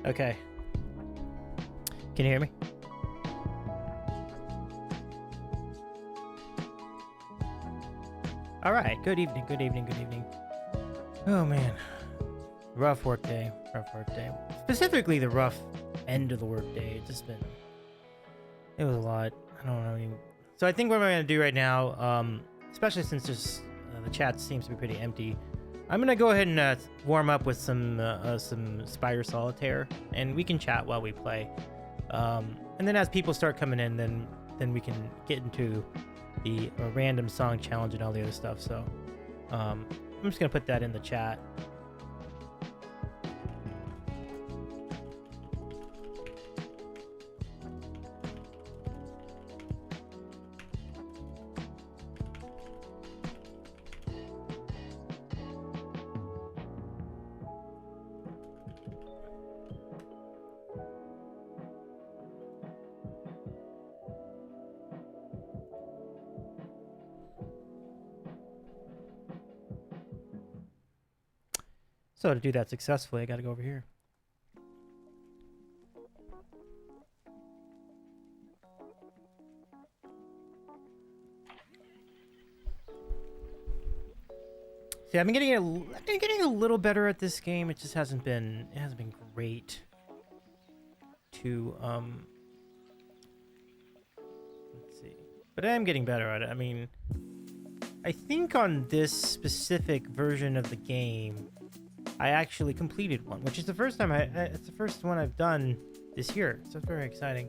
Okay. Can you hear me? All right. Good evening. Good evening. Good evening. Oh man, rough work day. Rough work day. Specifically, the rough end of the work day. It was a lot. I don't know. So I think what I'm gonna do right now, especially since the chat seems to be pretty empty, I'm gonna go ahead and warm up with some Spire Solitaire, and we can chat while we play. And then as people start coming in, then we can get into the random song challenge and all the other stuff. So I'm just gonna put that in the chat. So to do that successfully, I got to go over here. See, I've been getting a little better at this game. It just hasn't been great to let's see. But I am getting better at it. I mean, I think on this specific version of the game, I actually completed one, which is the first time it's the first one I've done this year. So it's very exciting.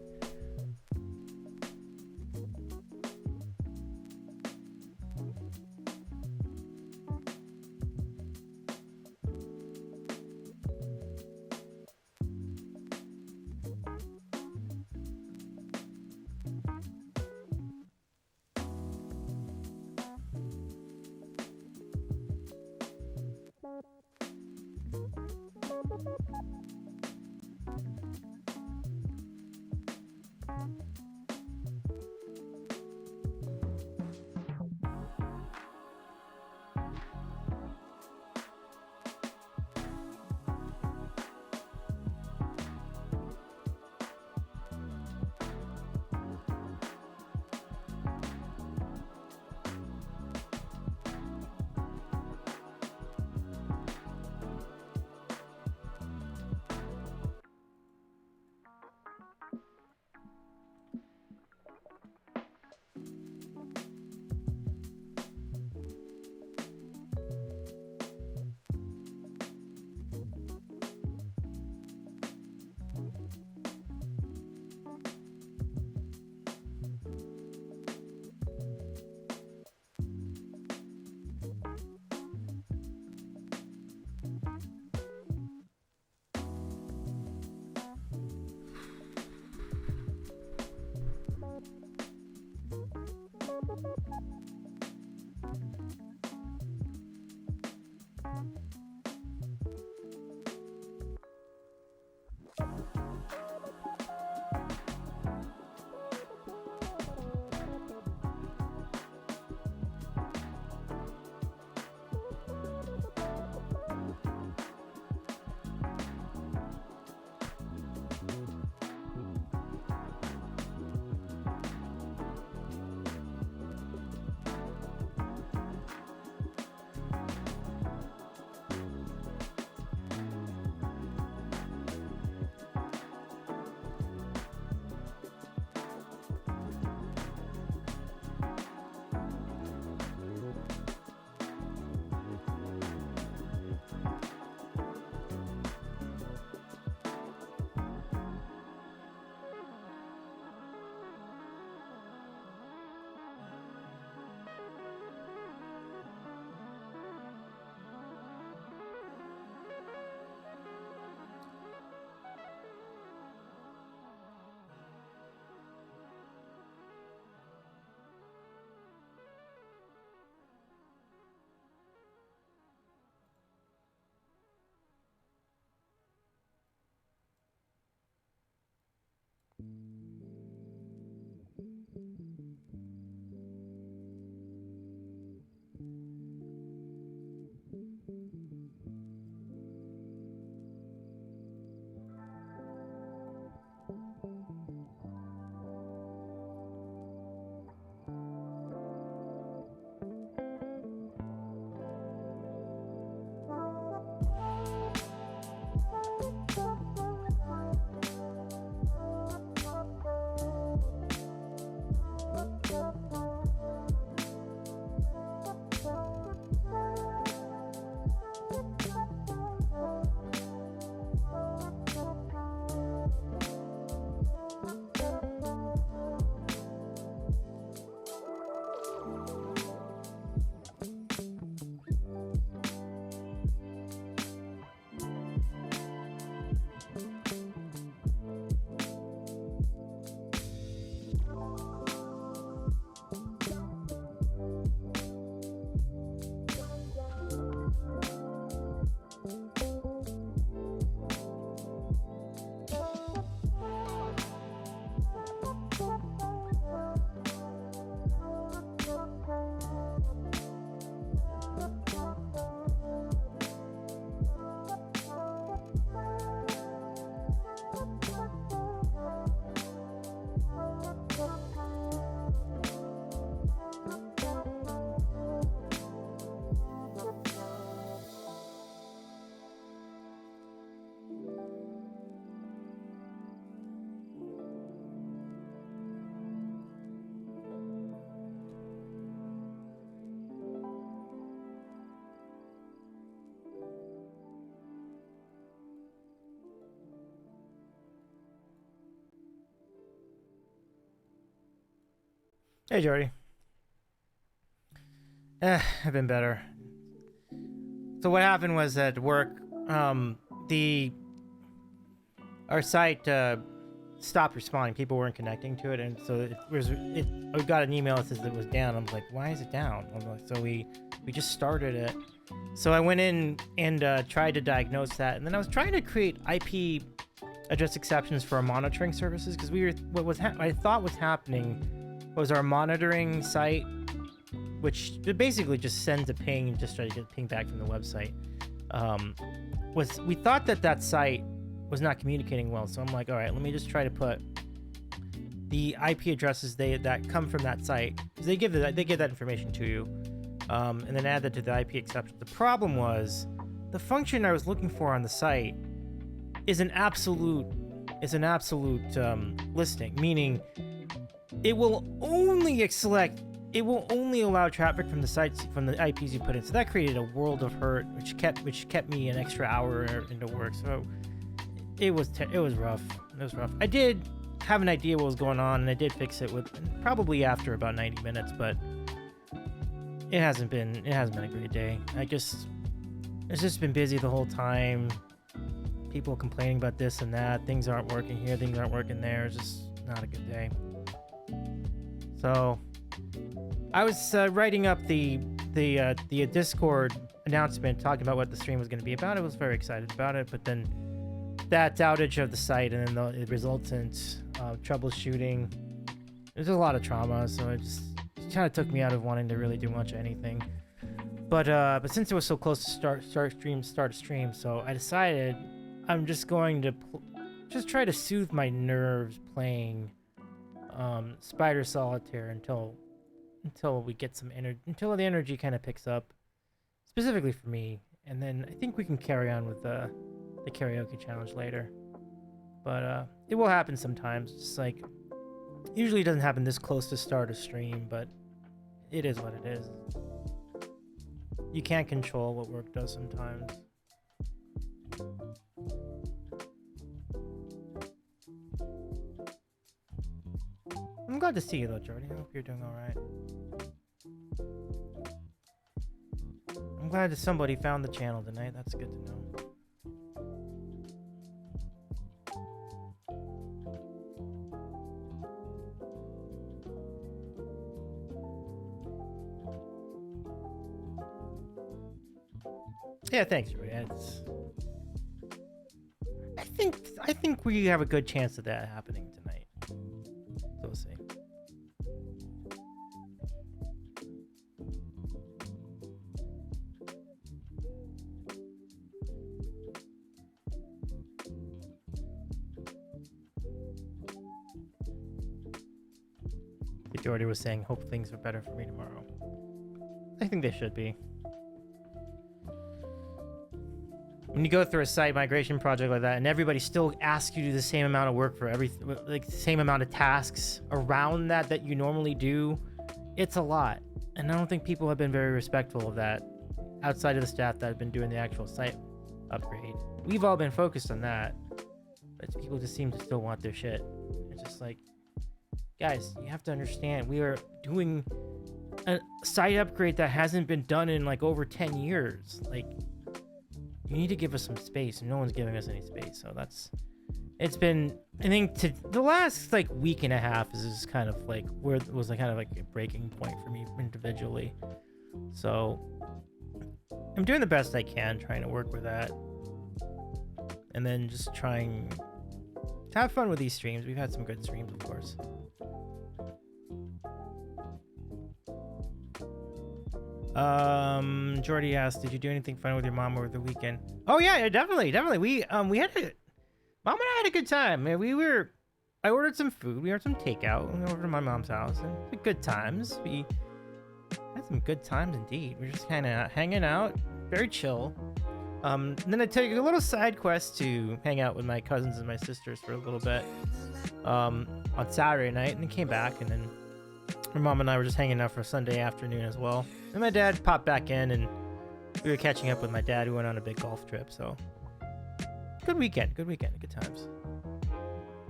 Hey, Jordy. I've been better. So what happened was at work, the our site stopped responding. People weren't connecting to it, and so we got an email that says it was down. I'm like, why is it down? I'm like, so we just started it. So I went in and tried to diagnose that, and then I was trying to create IP address exceptions for our monitoring services because I thought was happening was our monitoring site, which basically just sends a ping and just try to get a ping back from the website. We thought that site was not communicating well, so I'm like, all right, let me just try to put the IP addresses that come from that site, because they give that information to you, and then add that to the IP exception. The problem was the function I was looking for on the site is an absolute listing, meaning it will only allow traffic from the sites from the IPs you put in. So that created a world of hurt, which kept me an extra hour into work. So it was rough. It was rough. I did have an idea what was going on, and I did fix it probably after about 90 minutes, but it hasn't been a great day. It's just been busy the whole time. People complaining about this and that. Things aren't working here. Things aren't working there. It's just not a good day. So I was writing up the Discord announcement talking about what the stream was going to be about. I was very excited about it, but then that outage of the site and then the resultant troubleshooting, there's a lot of trauma, so it kind of took me out of wanting to really do much of anything. But since it was so close to start a stream, so I decided I'm just going to just try to soothe my nerves playing Spider Solitaire until we get some energy, until the energy kind of picks up, specifically for me, and then I think we can carry on with the karaoke challenge later. But it will happen sometimes. It's like usually it doesn't happen this close to start a stream, but it is what it is. You can't control what work does sometimes. I'm glad to see you though, Jordy. I hope you're doing alright. I'm glad that somebody found the channel tonight. That's good to know. Yeah, thanks, Jordy. I think we have a good chance of that happening tonight. So we'll see. Jordy was saying, hope things are better for me tomorrow. I think they should be. When you go through a site migration project like that and everybody still asks you to do the same amount of work for the same amount of tasks around that you normally do, it's a lot. And I don't think people have been very respectful of that outside of the staff that have been doing the actual site upgrade. We've all been focused on that, but people just seem to still want their shit. It's just like, guys, you have to understand, we are doing a site upgrade that hasn't been done in like over 10 years. Like, you need to give us some space, and no one's giving us any space. So it's been, I think, to the last like week and a half is just kind of like where it was like kind of like a breaking point for me individually. So I'm doing the best I can, trying to work with that, and then just trying to have fun with these streams. We've had some good streams, of course. Jordy asked, did you do anything fun with your mom over the weekend? Oh yeah, definitely. We had mom and I had a good time. I ordered some food. We ordered some takeout. We went over to my mom's house and had good times. We had some good times indeed. We were just kind of hanging out, very chill. And then I took a little side quest to hang out with my cousins and my sisters for a little bit on Saturday night, and then came back, and then my mom and I were just hanging out for Sunday afternoon as well. And my dad popped back in, and we were catching up with my dad, who went on a big golf trip. So good weekend, good times.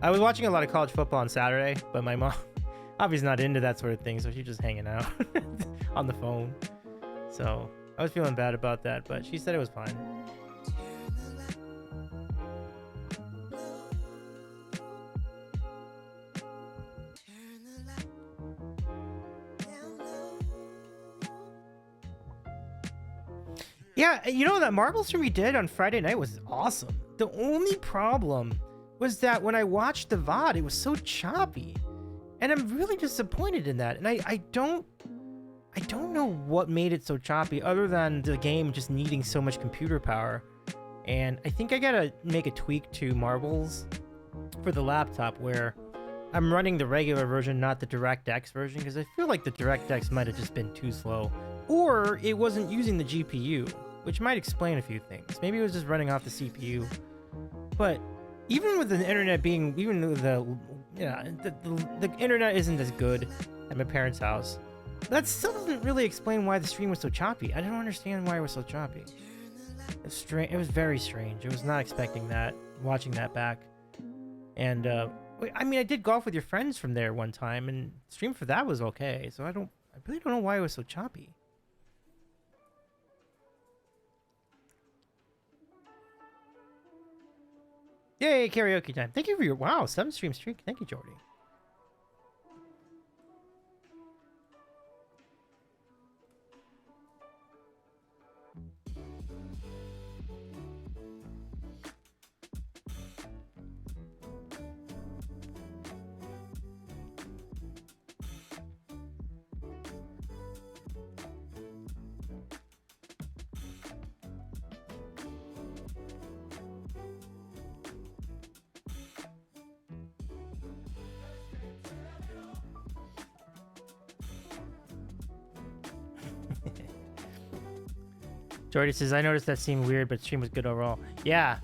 I was watching a lot of college football on Saturday, but my Avi's not into that sort of thing, so she's just hanging out on the phone. So I was feeling bad about that, but she said it was fine. Yeah, you know, that marble stream we did on Friday night was awesome. The only problem was that when I watched the VOD, it was so choppy. And I'm really disappointed in that. And I don't know what made it so choppy other than the game just needing so much computer power. And I think I gotta make a tweak to Marbles for the laptop where I'm running the regular version, not the DirectX version, because I feel like the DirectX might have just been too slow. Or it wasn't using the GPU, which might explain a few things. Maybe it was just running off the CPU. But even with the internet being, even with the internet isn't as good at my parents' house, that still doesn't really explain why the stream was so choppy. I don't understand why it was so choppy. It's strange. It was very strange. I was not expecting that, watching that back. And I mean, I did golf with your friends from there one time, and the stream for that was okay. So I really don't know why it was so choppy. Yay, karaoke time. Thank you for your, wow, 7-stream streak. Thank you, Jordy. Jordy says, I noticed that seemed weird, but stream was good overall. Yeah.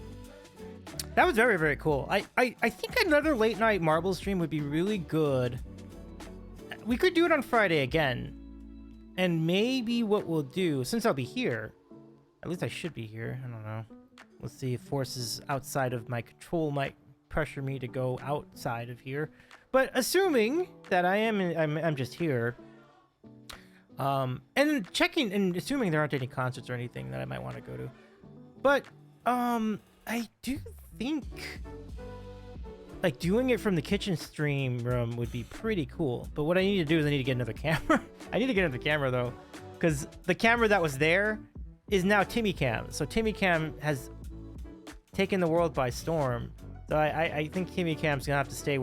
That was very, very cool. I think another late night marble stream would be really good. We could do it on Friday again. And maybe what we'll do, since I'll be here, at least I should be here. I don't know. We'll see if forces outside of my control might pressure me to go outside of here. But assuming that I'm just here, and checking and assuming there aren't any concerts or anything that I might want to go to. But, I do think, like, doing it from the kitchen stream room would be pretty cool. But what I need to do is I need to get another camera. I need to get another camera, though, because the camera that was there is now Timmy Cam. So Timmy Cam has taken the world by storm. So I think Timmy Cam's gonna have to stay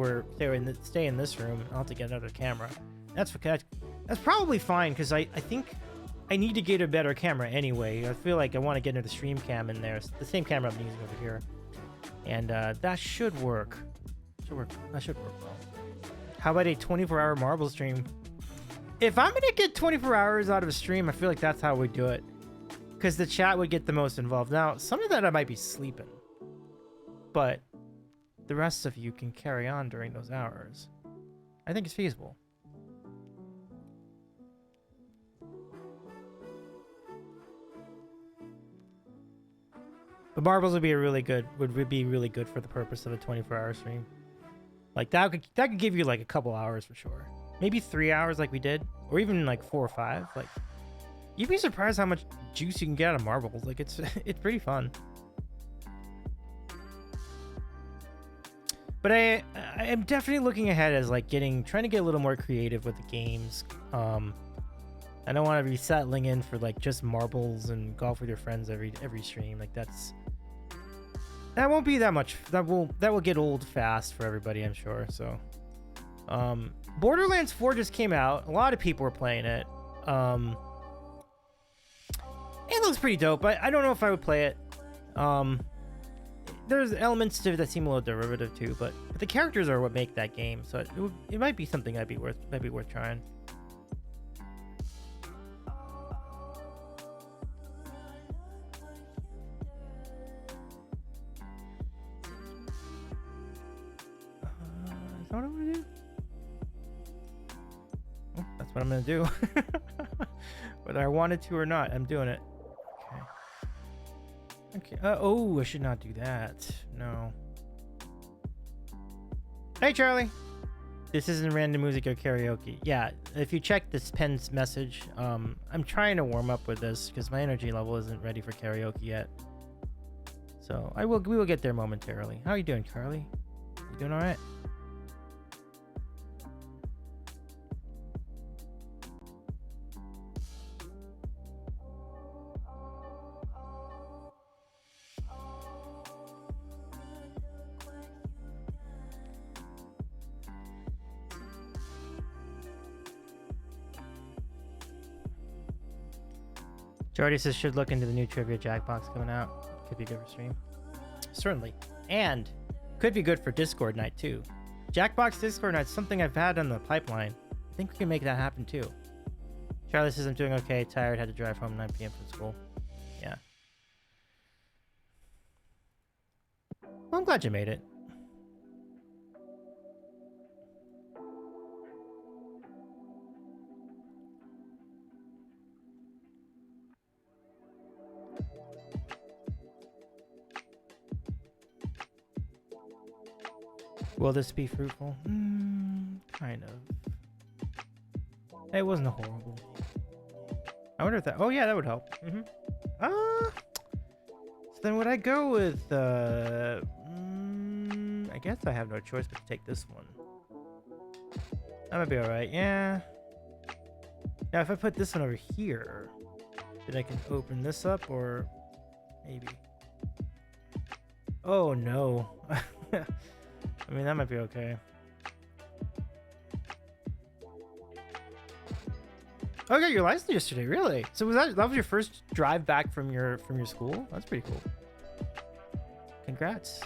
in this room. I'll have to get another camera. That's probably fine, because I think I need to get a better camera anyway. I feel like I want to get another stream cam in there. The same camera I'm using over here. And that should work. That should work well. How about a 24-hour marble stream? If I'm going to get 24 hours out of a stream, I feel like that's how we do it. Because the chat would get the most involved. Now, some of that I might be sleeping. But the rest of you can carry on during those hours. I think it's feasible. But marbles would be really good for the purpose of a 24-hour stream. Like that could give you like a couple hours for sure. Maybe 3 hours like we did, or even like 4 or 5. Like you'd be surprised how much juice you can get out of marbles. Like it's pretty fun. But I am definitely looking ahead as like trying to get a little more creative with the games. I don't want to be settling in for like just marbles and golf with your friends every stream. Like that won't be that much. That will get old fast for everybody, I'm sure. So, Borderlands 4 just came out. A lot of people were playing it. It looks pretty dope, but I don't know if I would play it. There's elements to it that seem a little derivative too, but the characters are what make that game. So it might be something might be worth trying. Is that what I'm gonna do? Oh, that's what I'm gonna do. Whether I wanted to or not, I'm doing it. Okay. Oh, I should not do that. No. Hey, Charlie. This isn't random music or karaoke. Yeah, if you check this Pen's message, I'm trying to warm up with this because my energy level isn't ready for karaoke yet. So we will get there momentarily. How are you doing, Carly? You doing all right? Jordy says should look into the new trivia Jackbox coming out. Could be good for stream. Certainly. And could be good for Discord night too. Jackbox Discord night is something I've had on the pipeline. I think we can make that happen too. Charlie says I'm doing okay. Tired. Had to drive home 9 p.m. from school. Yeah. Well, I'm glad you made it. Will this be fruitful? Kind of. It wasn't horrible. I wonder if that... Oh, yeah, that would help. So then would I go with... I guess I have no choice but to take this one. That might be alright, yeah. Now, if I put this one over here, then I can open this up, or... Maybe. Oh, no. I mean, that might be okay. Oh, you got your license yesterday, really? So that was your first drive back from your school? That's pretty cool. Congrats.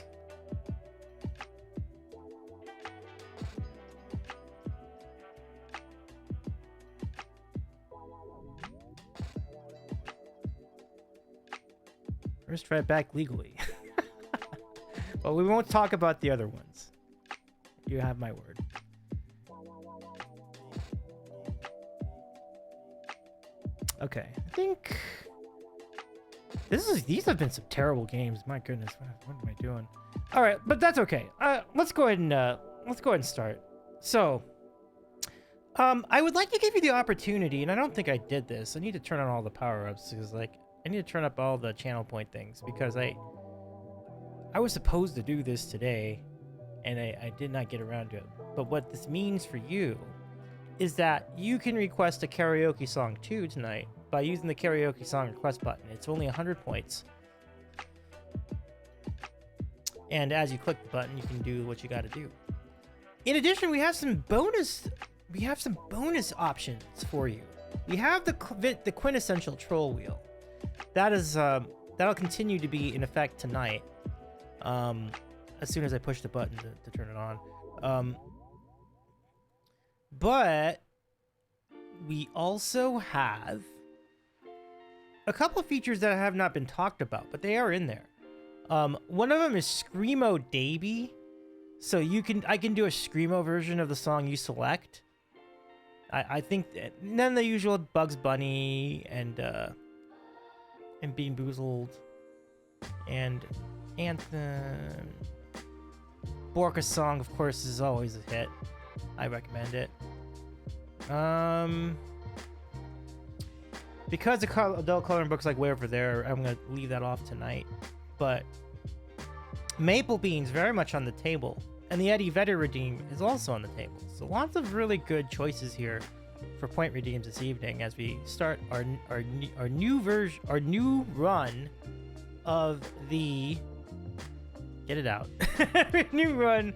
First drive back legally. But we won't talk about the other ones. You have my word. Okay, I think these have been some terrible games. My goodness, what am I doing? All right, but that's okay. Let's go ahead and start. So, I would like to give you the opportunity, and I don't think I did this. I need to turn on all the power-ups because, like, I need to turn up all the channel point things because I was supposed to do this today, and I did not get around to it. But what this means for you is that you can request a karaoke song too tonight by using the karaoke song request button. It's only 100 points. And as you click the button, you can do what you got to do. In addition, we have some bonus options for you. We have the quintessential troll wheel. That is that'll continue to be in effect tonight. As soon as I push the button to turn it on. But we also have a couple of features that have not been talked about, but they are in there. One of them is Screamo Davy. So I can do a Screamo version of the song you select. I think then the usual Bugs Bunny and Bean Boozled and Anthem. Borka song, of course, is always a hit. I recommend it. Because the adult coloring book's like way over there, I'm gonna leave that off tonight. But Maple Bean's very much on the table, and the Eddie Vedder redeem is also on the table. So lots of really good choices here for point redeems this evening as we start our new run of the new run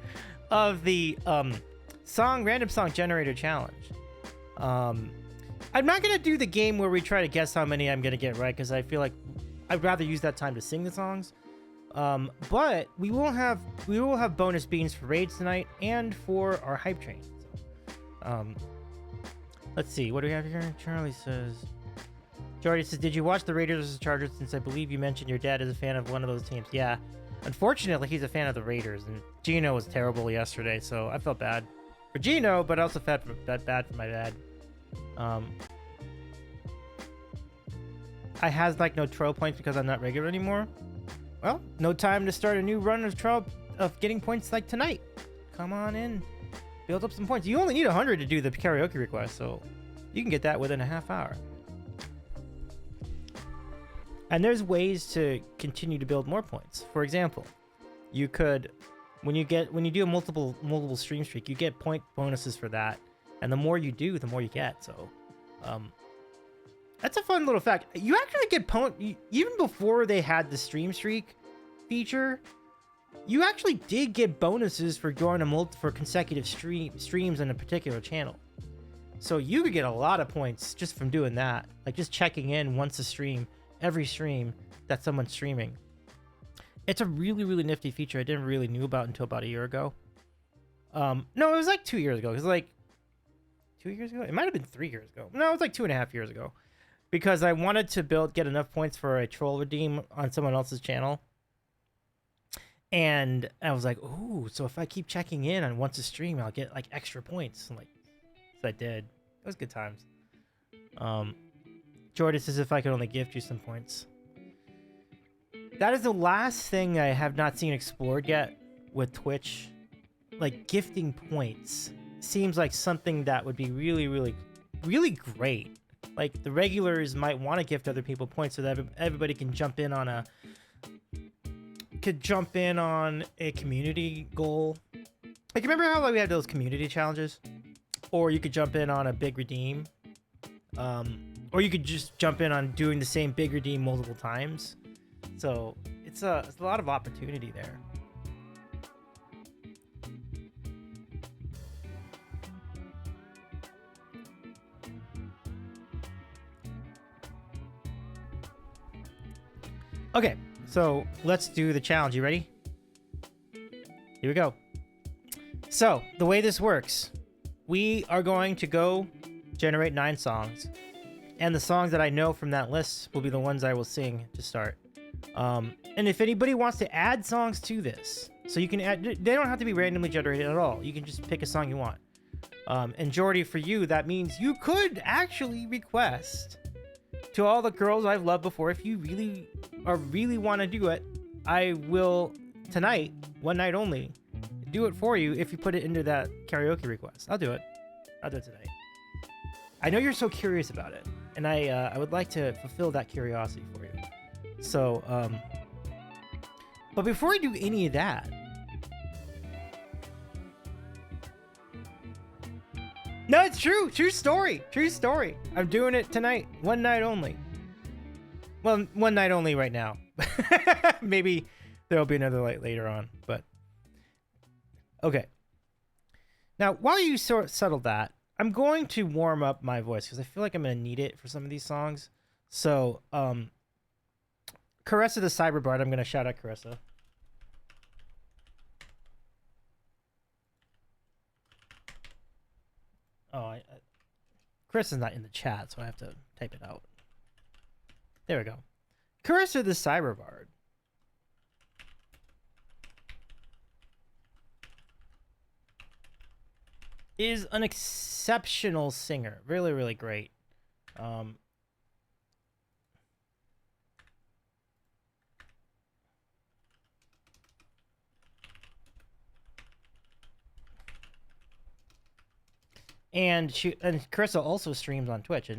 of the random song generator challenge. I'm not gonna do the game where we try to guess how many I'm gonna get right because I feel like I'd rather use that time to sing the songs. But we will have bonus beans for raids tonight and for our hype train. So, let's see, what do we have here? Charlie says, Jordy says, did you watch the Raiders vs. Chargers, since I believe you mentioned your dad is a fan of one of those teams? Yeah, unfortunately he's a fan of the Raiders, and Gino was terrible yesterday, so I felt bad for Gino, but I also felt bad for my dad. I has like no troll points because I'm not regular anymore. Well, no time to start a new run of getting points like tonight. Come on in. build up some points. You only need 100 to do the karaoke request, so you can get that within a half hour. And there's ways to continue to build more points. For example, you could, when you do a multiple stream streak, you get point bonuses for that, and the more you do, the more you get. So, that's a fun little fact. You actually get even before they had the stream streak feature. You actually did get bonuses for going for consecutive streams on a particular channel. So you could get a lot of points just from doing that, like just checking in once a stream, every stream that someone's streaming. It's a really, really nifty feature I didn't really knew about until about a year ago. No, it was like 2 years ago. It was like 2 years ago. It might have been 3 years ago. No, it was like 2.5 years ago, because I wanted to get enough points for a troll redeem on someone else's channel. And I was like, ooh, so if I keep checking in on once a stream, I'll get like extra points. And like, so I did. It was good times. Jordan says if I could only gift you some points. That is the last thing I have not seen explored yet with Twitch. Like, gifting points seems like something that would be really, really, really great. Like, the regulars might want to gift other people points so that everybody can jump in on a community goal. Like, remember how like we had those community challenges? Or you could jump in on a big redeem. Or you could just jump in on doing the same big redeem multiple times. So it's a lot of opportunity there. Okay, so let's do the challenge. You ready? Here we go. So the way this works, we are going to go generate 9 songs. And the songs that I know from that list will be the ones I will sing to start. And if anybody wants to add songs to this, so you can add, they don't have to be randomly generated at all. You can just pick a song you want. And Jordy, for you, that means you could actually request to all the girls I've loved before. If you really want to do it, I will tonight, one night only, do it for you if you put it into that karaoke request. I'll do it tonight. I know you're so curious about it, and I would like to fulfill that curiosity for you. So, but before I do any of that, no, it's true. True story. I'm doing it tonight. One night only. Well, one night only right now. Maybe there'll be another light later on, but okay. Now, while you settle that, I'm going to warm up my voice because I feel like I'm going to need it for some of these songs. So, Caressa the Cyberbard, I'm going to shout out Caressa. Oh, Chris is not in the chat, so I have to type it out. There we go. Caressa the Cyberbard. Is an exceptional singer. Really, really great. And Carissa also streams on Twitch,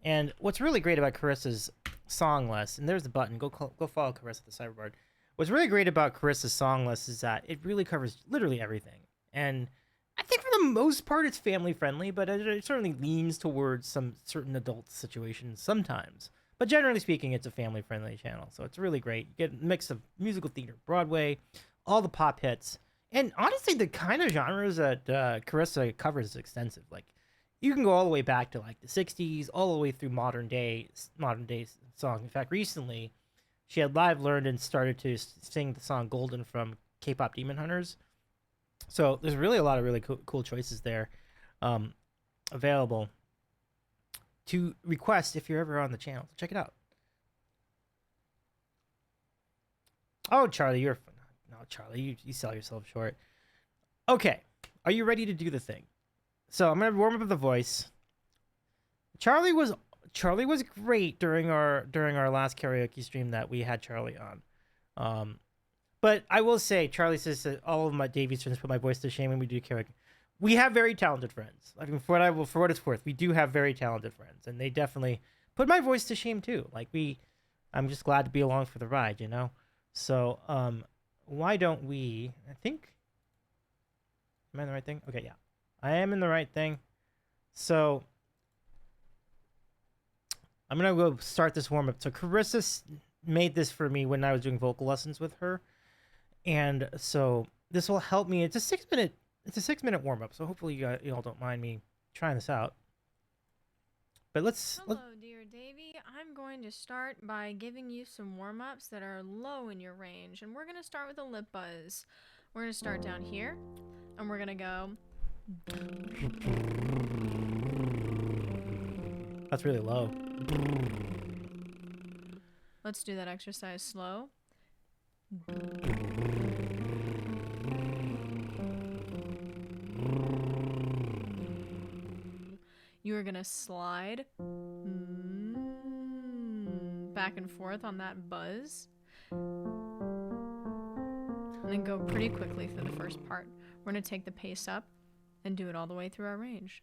and what's really great about Carissa's song list, and there's the button, go follow Caressa the Cyberbard. What's really great about Carissa's song list is that it really covers literally everything, and I think for the most part it's family friendly, but it certainly leans towards some certain adult situations sometimes. But generally speaking, it's a family friendly channel, so it's really great. You get a mix of musical theater, Broadway, all the pop hits. And honestly, the kind of genres that Carissa covers is extensive. Like, you can go all the way back to like the 60s, all the way through modern day songs. In fact, recently, she had live learned and started to sing the song Golden from K-Pop Demon Hunters. So there's really a lot of really cool choices there available to request if you're ever on the channel. So check it out. Oh, Charlie, you're... No, Charlie, you sell yourself short. Okay, are you ready to do the thing? So I'm gonna warm up the voice. Charlie was great during our last karaoke stream that we had Charlie on. But I will say, Charlie says that all of my Davies friends put my voice to shame when we do karaoke. we have very talented friends. I mean, for what it's worth, we do have very talented friends, and they definitely put my voice to shame too. Like I'm just glad to be along for the ride, you know. So why don't we? I think, am I in the right thing? Okay, yeah, I am in the right thing. So I'm gonna go start this warm up. So Carissa made this for me when I was doing vocal lessons with her, and so this will help me. It's a 6-minute warm up. So hopefully you all don't mind me trying this out. But Hello, dear Davy. I'm going to start by giving you some warm-ups that are low in your range, and we're going to start with a lip buzz. We're going to start down here, and we're going to go. That's really low. Let's do that exercise slow. You are going to slide back and forth on that buzz. And then go pretty quickly through the first part. We're going to take the pace up and do it all the way through our range.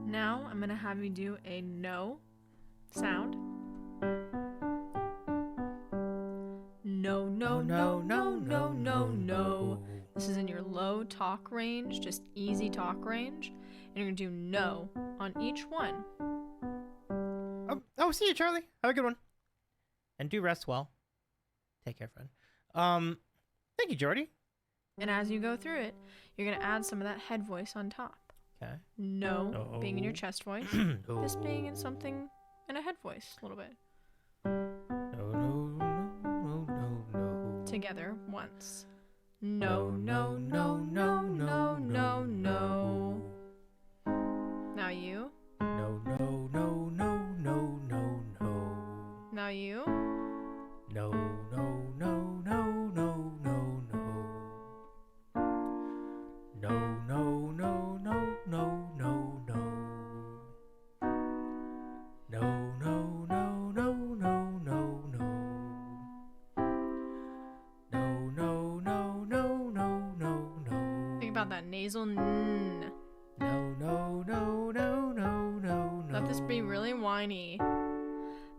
Now I'm going to have you do a no sound. No, no, no, no, no, no, no. This is in your low talk range, just easy talk range. And you're going to do no on each one. Oh, see you, Charlie. Have a good one. And do rest well. Take care, friend. Thank you, Jordy. And as you go through it, you're going to add some of that head voice on top. Okay. No being in your chest voice. This being in something in a head voice a little bit. No. Together once. No, no, no, no, no, no, no. Now you. No, no, no, no, no, no, no. Now you. No, no, no, no, no, no, no. No, no, no, no, no, no, no. No, no, no, no, no, no, no. No, no, no, no, no, no, no. Think about that nasal n. No, no, no, no, no, no, no. Let this be really whiny.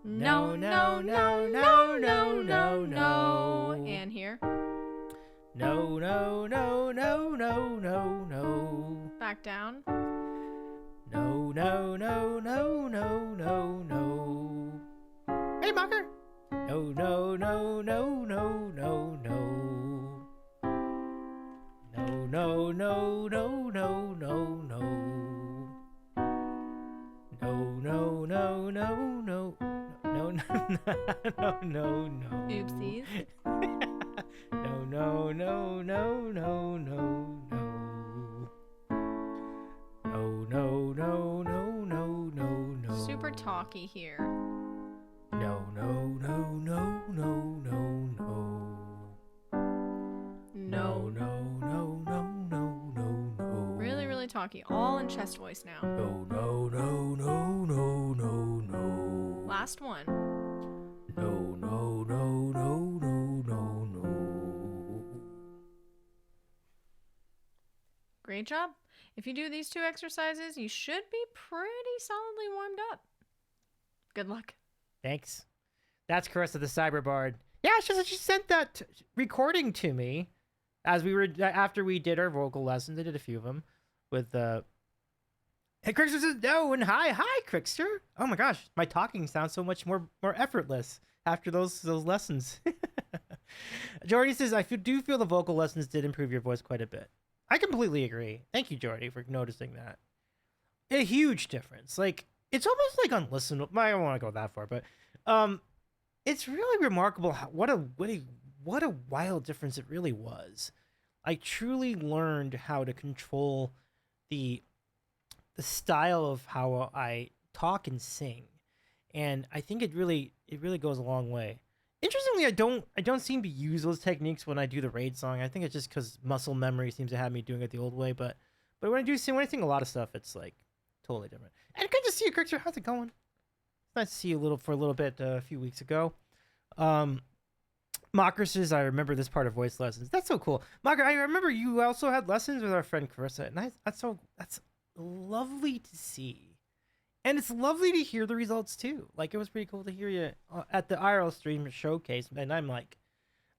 No, No, no, no, no, no, no, no, no, no, no. no. And here. No, no, no, no, no, no, no. Back down. No, no, no, no, no, no, no. Hey, Mocker. No, no, no, no, no, no, no. No, no, no, no, no, no, no. No, no, no, no, no. No, no, no, no, no. Oopsies. No, no, no, no, no, no, no. No, no, no, no, no, no, no. Super talky here. No, no, no, no, no, no, no. No, No. no, no, no, no, no, no. Really, really talky. All in chest voice now. No, no, no, no, no, no, no. Last one. No, no, no, no, no, no, no. Great job. If you do these 2 exercises, you should be pretty solidly warmed up. Good luck. Thanks. That's Carissa the Cyberbard. Yeah, she sent that recording to me as we were after we did our vocal lessons. I did a few of them with Hey, Crickster says no and hi, Crickster. Oh my gosh, my talking sounds so much more effortless after those lessons. Jordy says do feel the vocal lessons did improve your voice quite a bit. I completely agree. Thank you, Jordy, for noticing that. A huge difference. Like it's almost like unlistenable. I don't want to go that far, but it's really remarkable what a wild difference it really was. I truly learned how to control the style of how I talk and sing, and I think it really goes a long way. Interestingly, I don't seem to use those techniques when I do the raid song. I think it's just because muscle memory seems to have me doing it the old way. But when I sing a lot of stuff, it's like totally different. And good to see you, Crickster. How's it going? It's nice to see you for a little bit a few weeks ago. Mocker says, I remember this part of voice lessons. That's so cool. Mocker, I remember you also had lessons with our friend Carissa, and that's lovely to see. And it's lovely to hear the results too. Like it was pretty cool to hear you at the IRL stream showcase, and I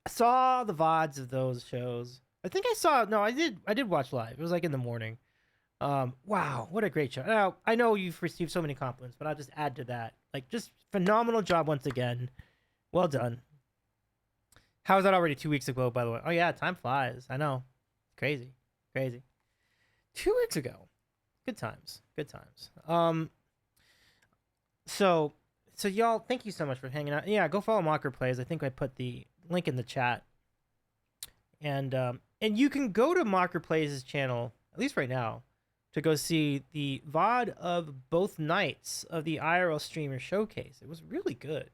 saw the VODs of those shows. I did watch live. It was like in the morning. Wow, what a great show. Now, I know you've received so many compliments, but I'll just add to that. Like just phenomenal job once again. Well done. How was that already 2 weeks ago, by the way? Oh yeah, time flies. I know. Crazy. 2 weeks ago. Good times. So y'all, thank you so much for hanging out. Yeah, go follow Mocker Plays. I think I put the link in the chat. And you can go to Mocker Plays' channel, at least right now, to go see the VOD of both nights of the IRL streamer showcase. It was really good.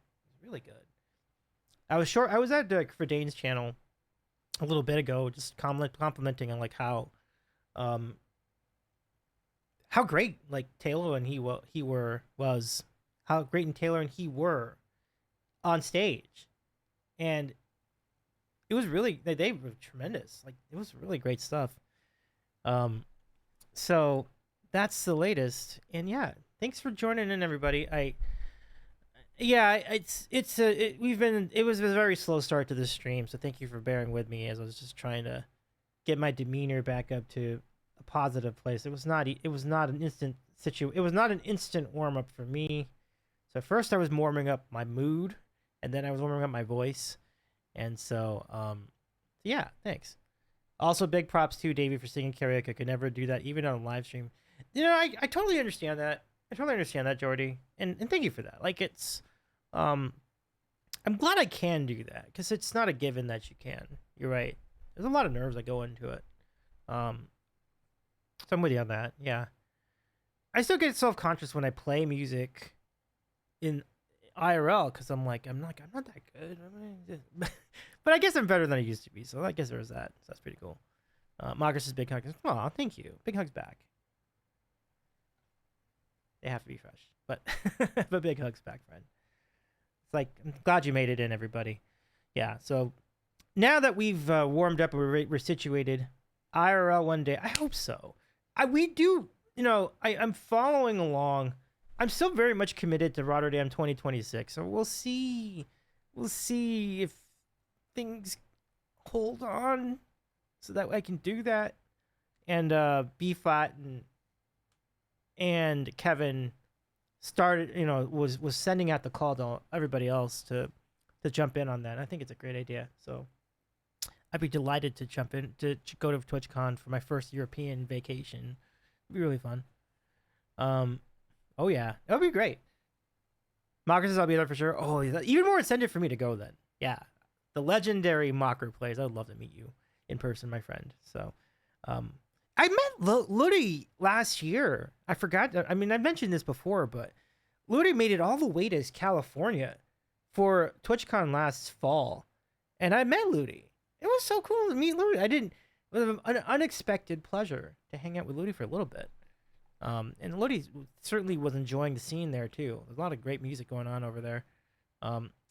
I was at Verdane's channel a little bit ago, just complimenting on like how great like Taylor and he was. How great and Taylor and he were on stage. And it was really, they were tremendous. Like, it was really great stuff. So that's the latest. And yeah, thanks for joining in, everybody. It was a very slow start to this stream. So thank you for bearing with me as I was just trying to get my demeanor back up to a positive place. It was not an instant warm up for me. So first I was warming up my mood, and then I was warming up my voice. And so, yeah, thanks. Also, big props to Davey for singing karaoke. I could never do that, even on a live stream. You know, I totally understand that. I totally understand that, Jordy. And thank you for that. Like, it's, I'm glad I can do that, because it's not a given that you can. You're right. There's a lot of nerves that go into it. Um, so I'm with you on that. Yeah, I still get self conscious when I play music in IRL because I'm not that good. But I guess I'm better than I used to be. So I guess there's that. So that's pretty cool. Marcus is big hugs. Oh, thank you. Big hugs back. They have to be fresh, but big hugs back, friend. It's like I'm glad you made it in, everybody. Yeah. So now that we've warmed up and we're situated, IRL one day. I hope so. We do. I'm following along. I'm still very much committed to Rotterdam 2026. So we'll see. We'll see if things hold on so that I can do that. And B Flat and Kevin started, was sending out the call to everybody else to jump in on that. I think it's a great idea. So I'd be delighted to jump in to go to TwitchCon for my first European vacation. It'd be really fun. Oh yeah, that'll be great. Mocker says I'll be there for sure. Oh, even more incentive for me to go then. Yeah, the legendary Mocker plays. I would love to meet you in person, my friend. So, I met Ludi last year. I forgot. I mean, I mentioned this before, but Ludi made it all the way to California for TwitchCon last fall, and I met Ludi. It was so cool to meet Ludi. It was an unexpected pleasure to hang out with Ludi for a little bit. And Lodi certainly was enjoying the scene there too. There's a lot of great music going on over there.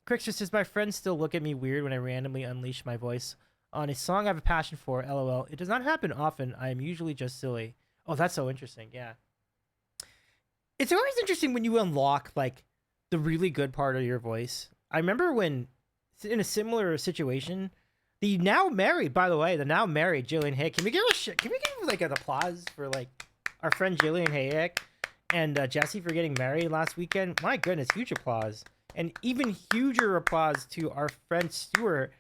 Crickster says, my friends still look at me weird when I randomly unleash my voice on a song I have a passion for, LOL. It does not happen often. I am usually just silly. Oh, that's so interesting. Yeah. It's always interesting when you unlock like the really good part of your voice. I remember when in a similar situation, the now married Jillian Hayek. Can we give like an applause for like our friend Jillian Hayek and Jesse for getting married last weekend? My goodness, huge applause. And even huger applause to our friend Stuart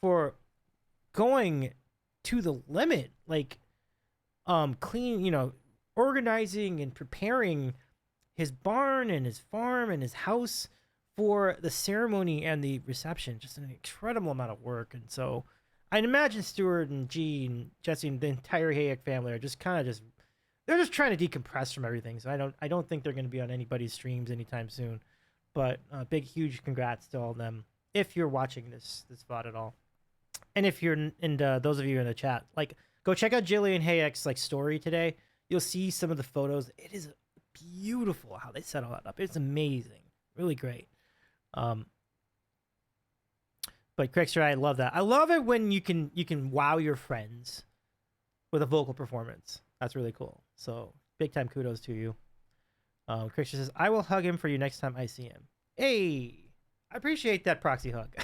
for going to the limit, like organizing and preparing his barn and his farm and his house for the ceremony and the reception. Just an incredible amount of work. And so I'd imagine Stuart and G and Jesse and the entire Hayek family are just kind of they're just trying to decompress from everything. So I don't think they're going to be on anybody's streams anytime soon. But big, huge congrats to all of them if you're watching this VOD at all. And if you're, and those of you in the chat, like, go check out Jillian Hayek's like story today. You'll see some of the photos. It is beautiful how they set all that up. It's amazing, really great. But Crickster, I love that. I love it when you can wow your friends with a vocal performance. That's really cool. So big time kudos to you. Crickster says, I will hug him for you next time I see him. Hey, I appreciate that proxy hug.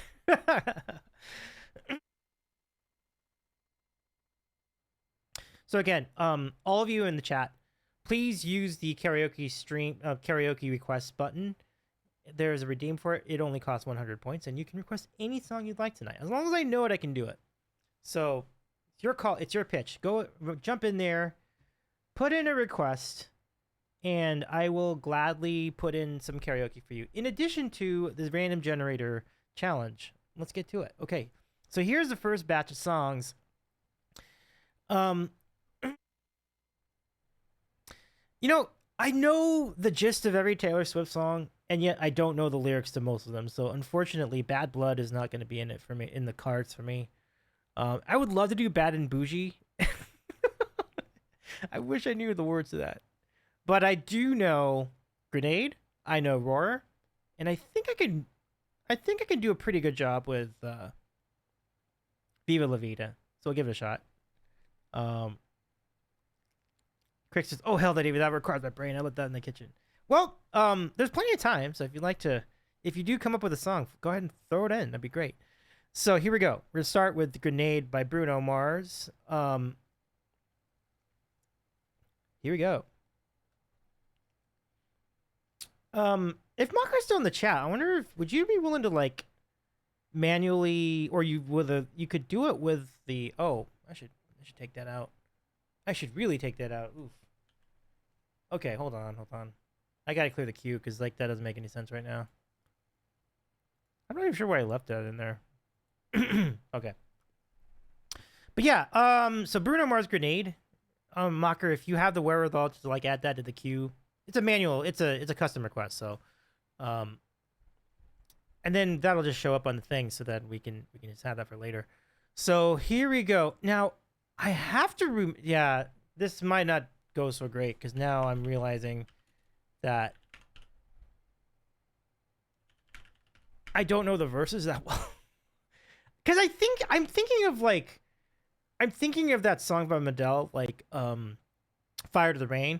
So again, all of you in the chat, please use the karaoke request button. There's a redeem for it. It only costs 100 points, and you can request any song you'd like tonight, as long as I know it, I can do it. So it's your call. It's your pitch. Go jump in there, put in a request, and I will gladly put in some karaoke for you. In addition to this random generator challenge, let's get to it. Okay, so here's the first batch of songs. I know the gist of every Taylor Swift song, and yet I don't know the lyrics to most of them. So unfortunately, Bad Blood is not going to be in the cards for me. I would love to do Bad and Bougie. I wish I knew the words to that. But I do know Grenade. I know Roar, and I think I can do a pretty good job with Viva La Vida. So I'll give it a shot. Crick says, "Oh hell, that requires my brain. I left that in the kitchen." Well, there's plenty of time, so if you do come up with a song, go ahead and throw it in. That'd be great. So here we go. We're gonna start with "Grenade" by Bruno Mars. Here we go. If Maka's still in the chat, I wonder would you be willing to like manually, or you could do it with the. Oh, I should take that out. I should really take that out. Oof. Okay, hold on. I gotta clear the queue because like that doesn't make any sense right now. I'm not even sure why I left that in there. Okay. But yeah, so Bruno Mars Grenade, Mocker, if you have the wherewithal to like add that to the queue, it's a manual, it's a custom request, so and then that'll just show up on the thing so that we can just have that for later. So here we go. Now I have to yeah, this might not go so great because now I'm realizing that I don't know the verses that well. Because I'm thinking of that song by Adele, like "Fire to the Rain."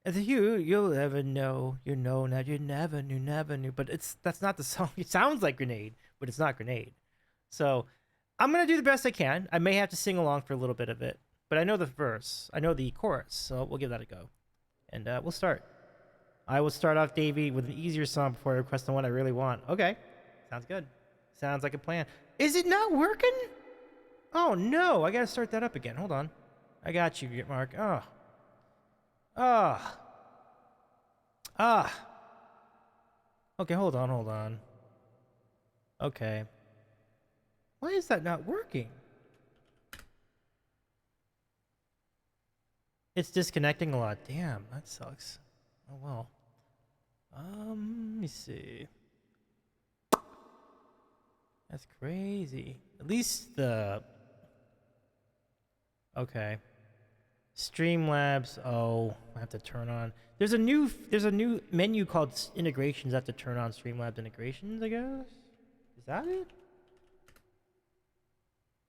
And you'll never know, you know now you never knew. But that's not the song. It sounds like Grenade, but it's not Grenade. So I'm gonna do the best I can. I may have to sing along for a little bit of it, but I know the verse, I know the chorus, so we'll give that a go, and we'll start. I will start off, Davey, with an easier song before I request the one I really want. Okay, sounds good. Sounds like a plan. Is it not working? Oh no, I gotta start that up again. Hold on. I got you, Mark. Oh. Ah. Okay, hold on. Okay. Why is that not working? It's disconnecting a lot. Damn, that sucks. Oh well. Let me see. That's crazy. At least the... Okay. Streamlabs. Oh, I have to turn on. There's a new menu called integrations. I have to turn on Streamlabs integrations, I guess. Is that it?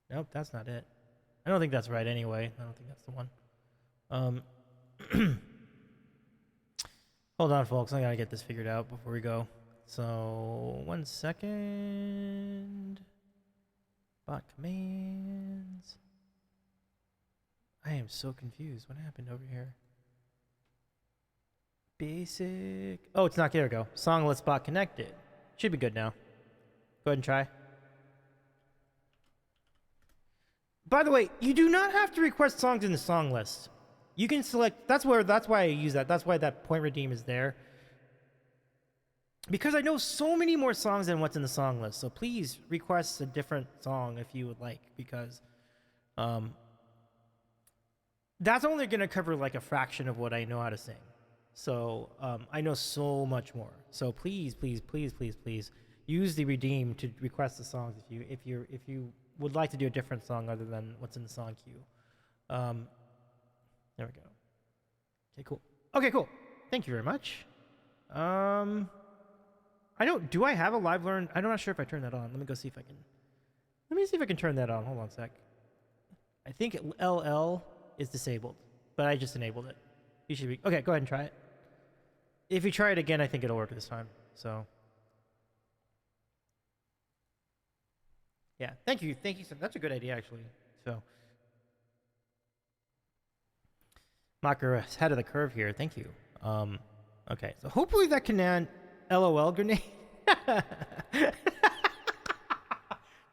Nope, that's not it. I don't think that's right anyway. I don't think that's the one. Hold on, folks. I gotta get this figured out before we go. So, 1 second. Bot commands. I am so confused. What happened over here? Basic. Oh, it's not. There we go. Song list bot connected. Should be good now. Go ahead and try. By the way, you do not have to request songs in the song list. You can select. That's why I use that. That's why that point redeem is there. Because I know so many more songs than what's in the song list. So please request a different song if you would like, because that's only going to cover like a fraction of what I know how to sing. So I know so much more. So please use the redeem to request the songs if you would like to do a different song other than what's in the song queue. There we go. Okay, cool. Okay, cool. Thank you very much. Do I have a live learn? I'm not sure if I turned that on. Let me go see if I can. Let me see if I can turn that on. Hold on a sec. I think LL is disabled, but I just enabled it. You should be okay. Go ahead and try it. If you try it again, I think it'll work this time. So, yeah. Thank you. That's a good idea, actually. So, Mocker is ahead of the curve here. Thank you. Okay. So hopefully that can add LOL grenade. No,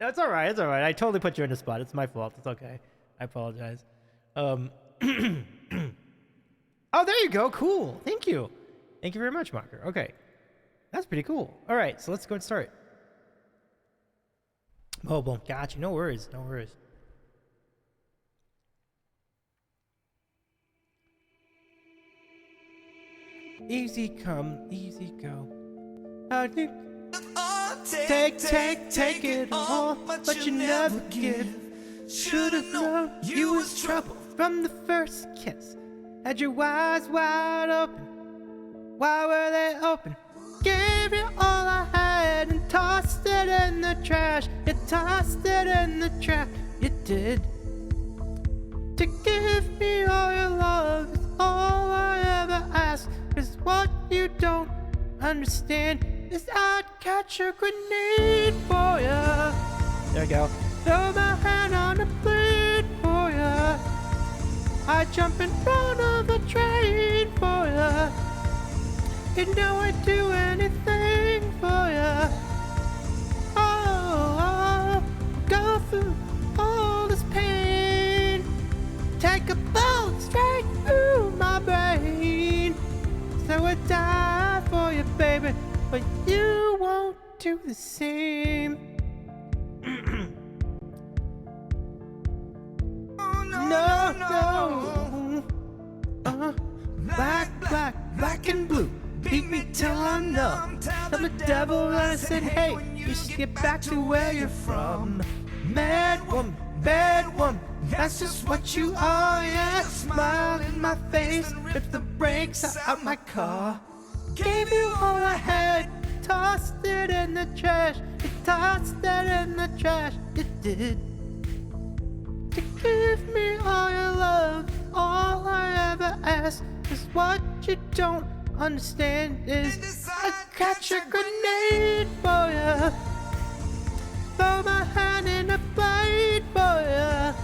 it's all right. It's all right. I totally put you in the spot. It's my fault. It's okay. I apologize. Oh, there you go. Cool. Thank you. Thank you very much, Mocker. Okay. That's pretty cool. All right. So let's go and start. Oh, boom. Gotcha. No worries. No worries. Easy come, easy go. I think take it all, but you never give. Should've known you was trouble from the first kiss. Had your eyes wide open. Why were they open? Gave you all I had and tossed it in the trash. You tossed it in the trash. You did. To give me all your love is all I ever ask. 'Cause what you don't understand is I'd catch a grenade for ya. There you go. Throw my hand on the blade for ya. I'd jump in front of a train for ya. You know I'd do anything for ya. Oh, go through all this pain. Take a bullet straight through my brain. So I'd die for you, baby, but you won't do the same. and blue. Beat me till I'm numb. I'm the devil and I said, hey, you should get back to where you're from. Mad woman, bad woman, that's just what you are, yeah. Smile in my face, ripped the brakes out my car. Gave you all I had, tossed it in the trash. You tossed it in the trash, you did. To give me all your love, all I ever ask is what you don't understand is I catch a grenade for ya. Throw my hand in a blade for ya.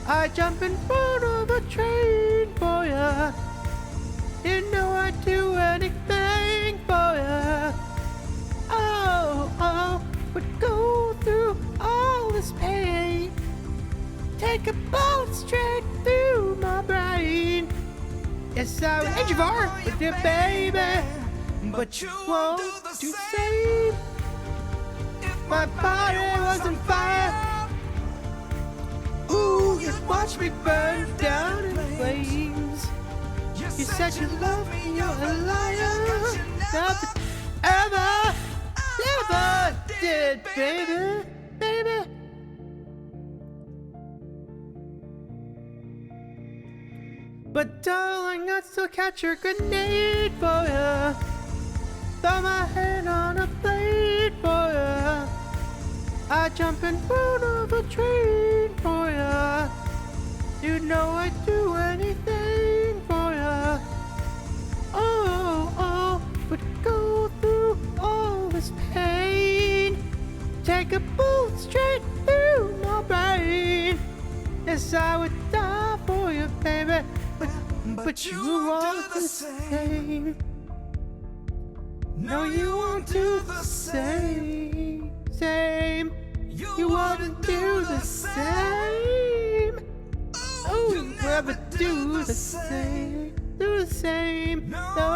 I jump in front of a train for ya. You know I'd do anything for ya. Oh, would go through all this pain. Take a bullet straight through my brain. Yes, I would. Hey, Javar, with your baby, but you won't do the same. My body was on fire. Ooh, you watched me burn down in flames. You said you love me, you're a liar. Nothing ever did, baby, baby. But darling, I'd still catch your grenade for ya. Throw my hand on a blade for ya. I jump in front of a train for ya. You know I'd do anything for ya. Oh, would go through all this pain. Take a bullet straight through my brain. Yes, I would die for you, baby. But you won't do the same. No, you won't do the same. You won't do the same. Oh, you never do the same. Do the same. No.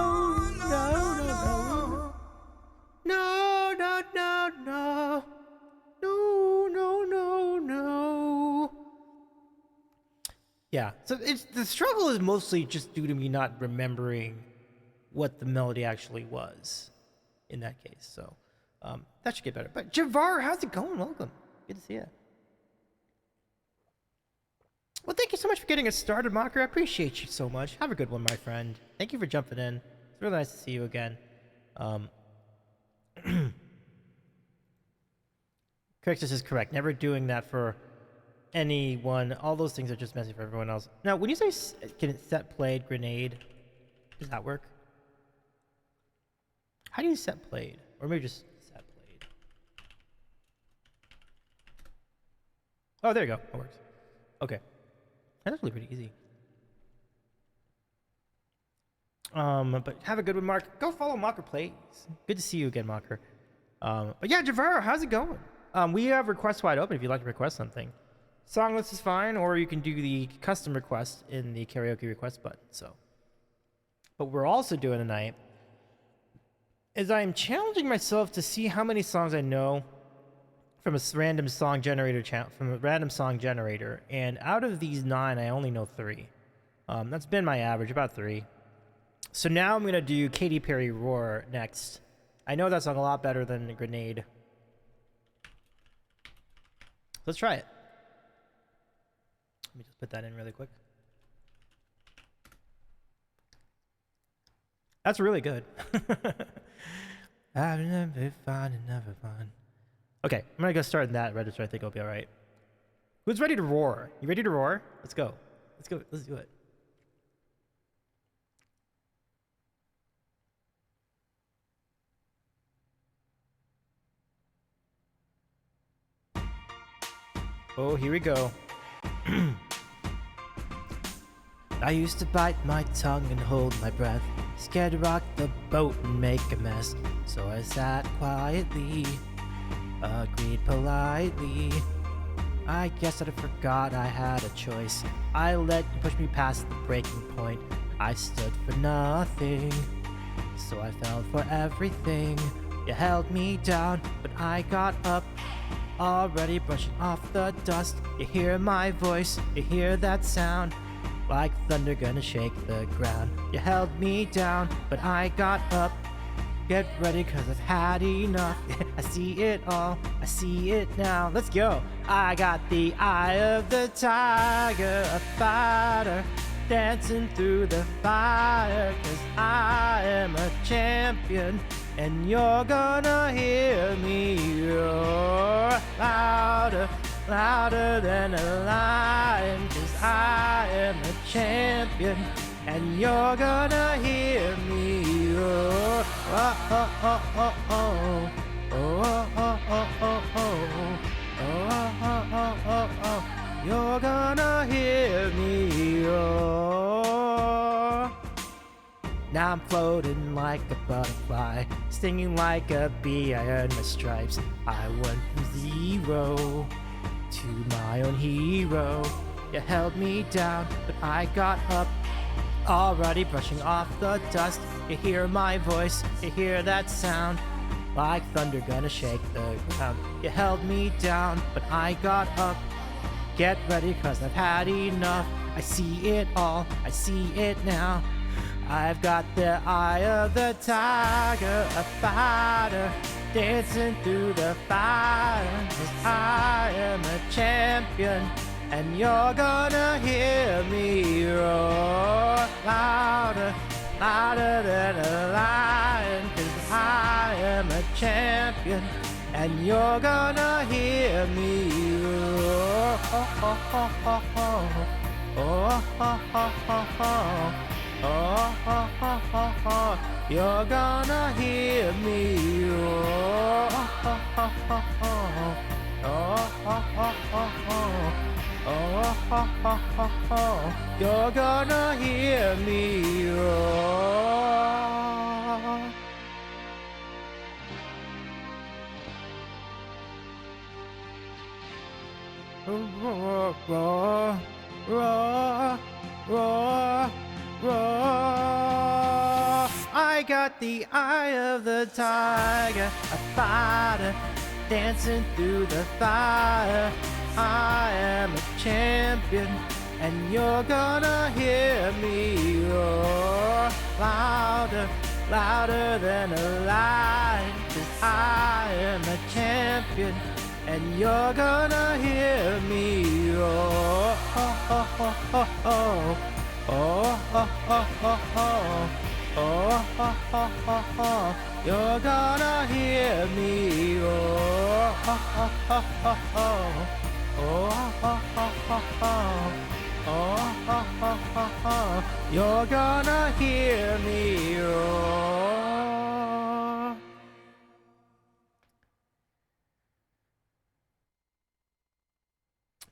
Yeah, so the struggle is mostly just due to me not remembering what the melody actually was in that case. So that should get better. But Javar, how's it going? Welcome. Good to see you. Well, thank you so much for getting us started, Mocker. I appreciate you so much. Have a good one, my friend. Thank you for jumping in. It's really nice to see you again. Correctus is correct. Never doing that for anyone. All those things are just messy for everyone else. Now, when you say can it set played grenade, does that work? How do you set played? Or maybe just set played. Oh, there you go. That works. Okay. That's really pretty easy. But have a good one, Mark. Go follow Mocker Plays. Good to see you again, Mocker. But yeah, Javaro, how's it going? We have requests wide open if you'd like to request something. Song list is fine, or you can do the custom request in the karaoke request button. So, but we're also doing tonight is I am challenging myself to see how many songs I know from a random song generator and out of these 9, I only know 3. That's been my average, about 3. So now I'm gonna do Katy Perry "Roar" next. I know that song a lot better than "Grenade." Let's try it. Let me just put that in really quick. That's really good. I've never found and never found. Okay, I'm gonna go start in that register. I think I'll be all right. Who's ready to roar? You ready to roar? Let's go. Let's go. Let's do it. Oh, here we go. I used to bite my tongue and hold my breath, scared to rock the boat and make a mess. So I sat quietly, agreed politely. I guess that I forgot I had a choice. I let you push me past the breaking point. I stood for nothing, so I fell for everything. You held me down, but I got up, already brushing off the dust. You hear my voice, you hear that sound. like thunder gonna shake the ground. You held me down, but I got up. Get ready, cause I've had enough. I see it all, I see it now. Let's go. I got the eye of the tiger, a fighter, dancing through the fire. Cause I am a champion, and you're gonna hear me roar louder, louder than a lion. Cause I am a champion, and you're gonna hear me roar. Oh, oh, oh, oh, oh. Oh, oh, oh, oh, oh. Oh, oh, oh, oh, oh. You're gonna hear me roar. Now I'm floating like a butterfly, stinging like a bee. I earned my stripes. I went from 0 to my own hero. You held me down, but I got up. Already brushing off the dust. You hear my voice, you hear that sound, like thunder gonna shake the ground. You held me down, but I got up. Get ready, cause I've had enough. I see it all, I see it now. I've got the eye of the tiger, a fighter, dancing through the fire. Cause I am a champion, and you're gonna hear me roar louder, louder than a lion. Cause I am a champion, and you're gonna hear me roar. Oh, oh, oh, oh, oh. Oh, oh, oh, oh, oh. Oh, oh, oh, oh, oh. You're gonna hear me roar. Oh, oh, oh, oh. Oh, oh, oh, oh, oh. Oh, oh, oh, oh, oh. You're gonna hear me roar. Roar, roar, roar, roar, roar. I got the eye of the tiger, a fighter, dancing through the fire. I am a champion, and you're gonna hear me roar louder, louder than a lion. Cause I am a champion, and you're gonna hear me roar. Oh, oh, oh, oh, oh. Oh, oh, oh, oh, oh. Oh, oh, oh, oh, oh. You're gonna hear me roar. Oh, oh, oh, oh, oh. Oh, oh, oh, oh, oh. Oh, oh, oh, oh, oh. You're gonna hear me roar.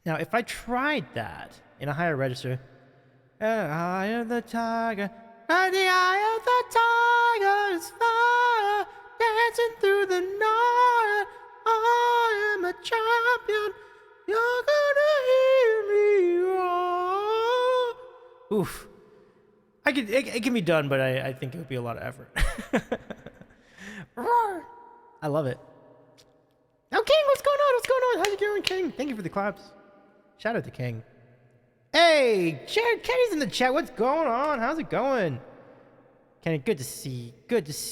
Now, if I tried that in a higher register, eye of the tiger, and the eye of the tiger is fire, dancing through the night. I am a champion. You're gonna hear me roar. Oof. It can be done, but I think it would be a lot of effort. Roar. I love it. Now, King, what's going on? What's going on? How's it going, King? Thank you for the claps. Shout out to King. Hey, Kenny's in the chat. What's going on? How's it going? Kenny, good to see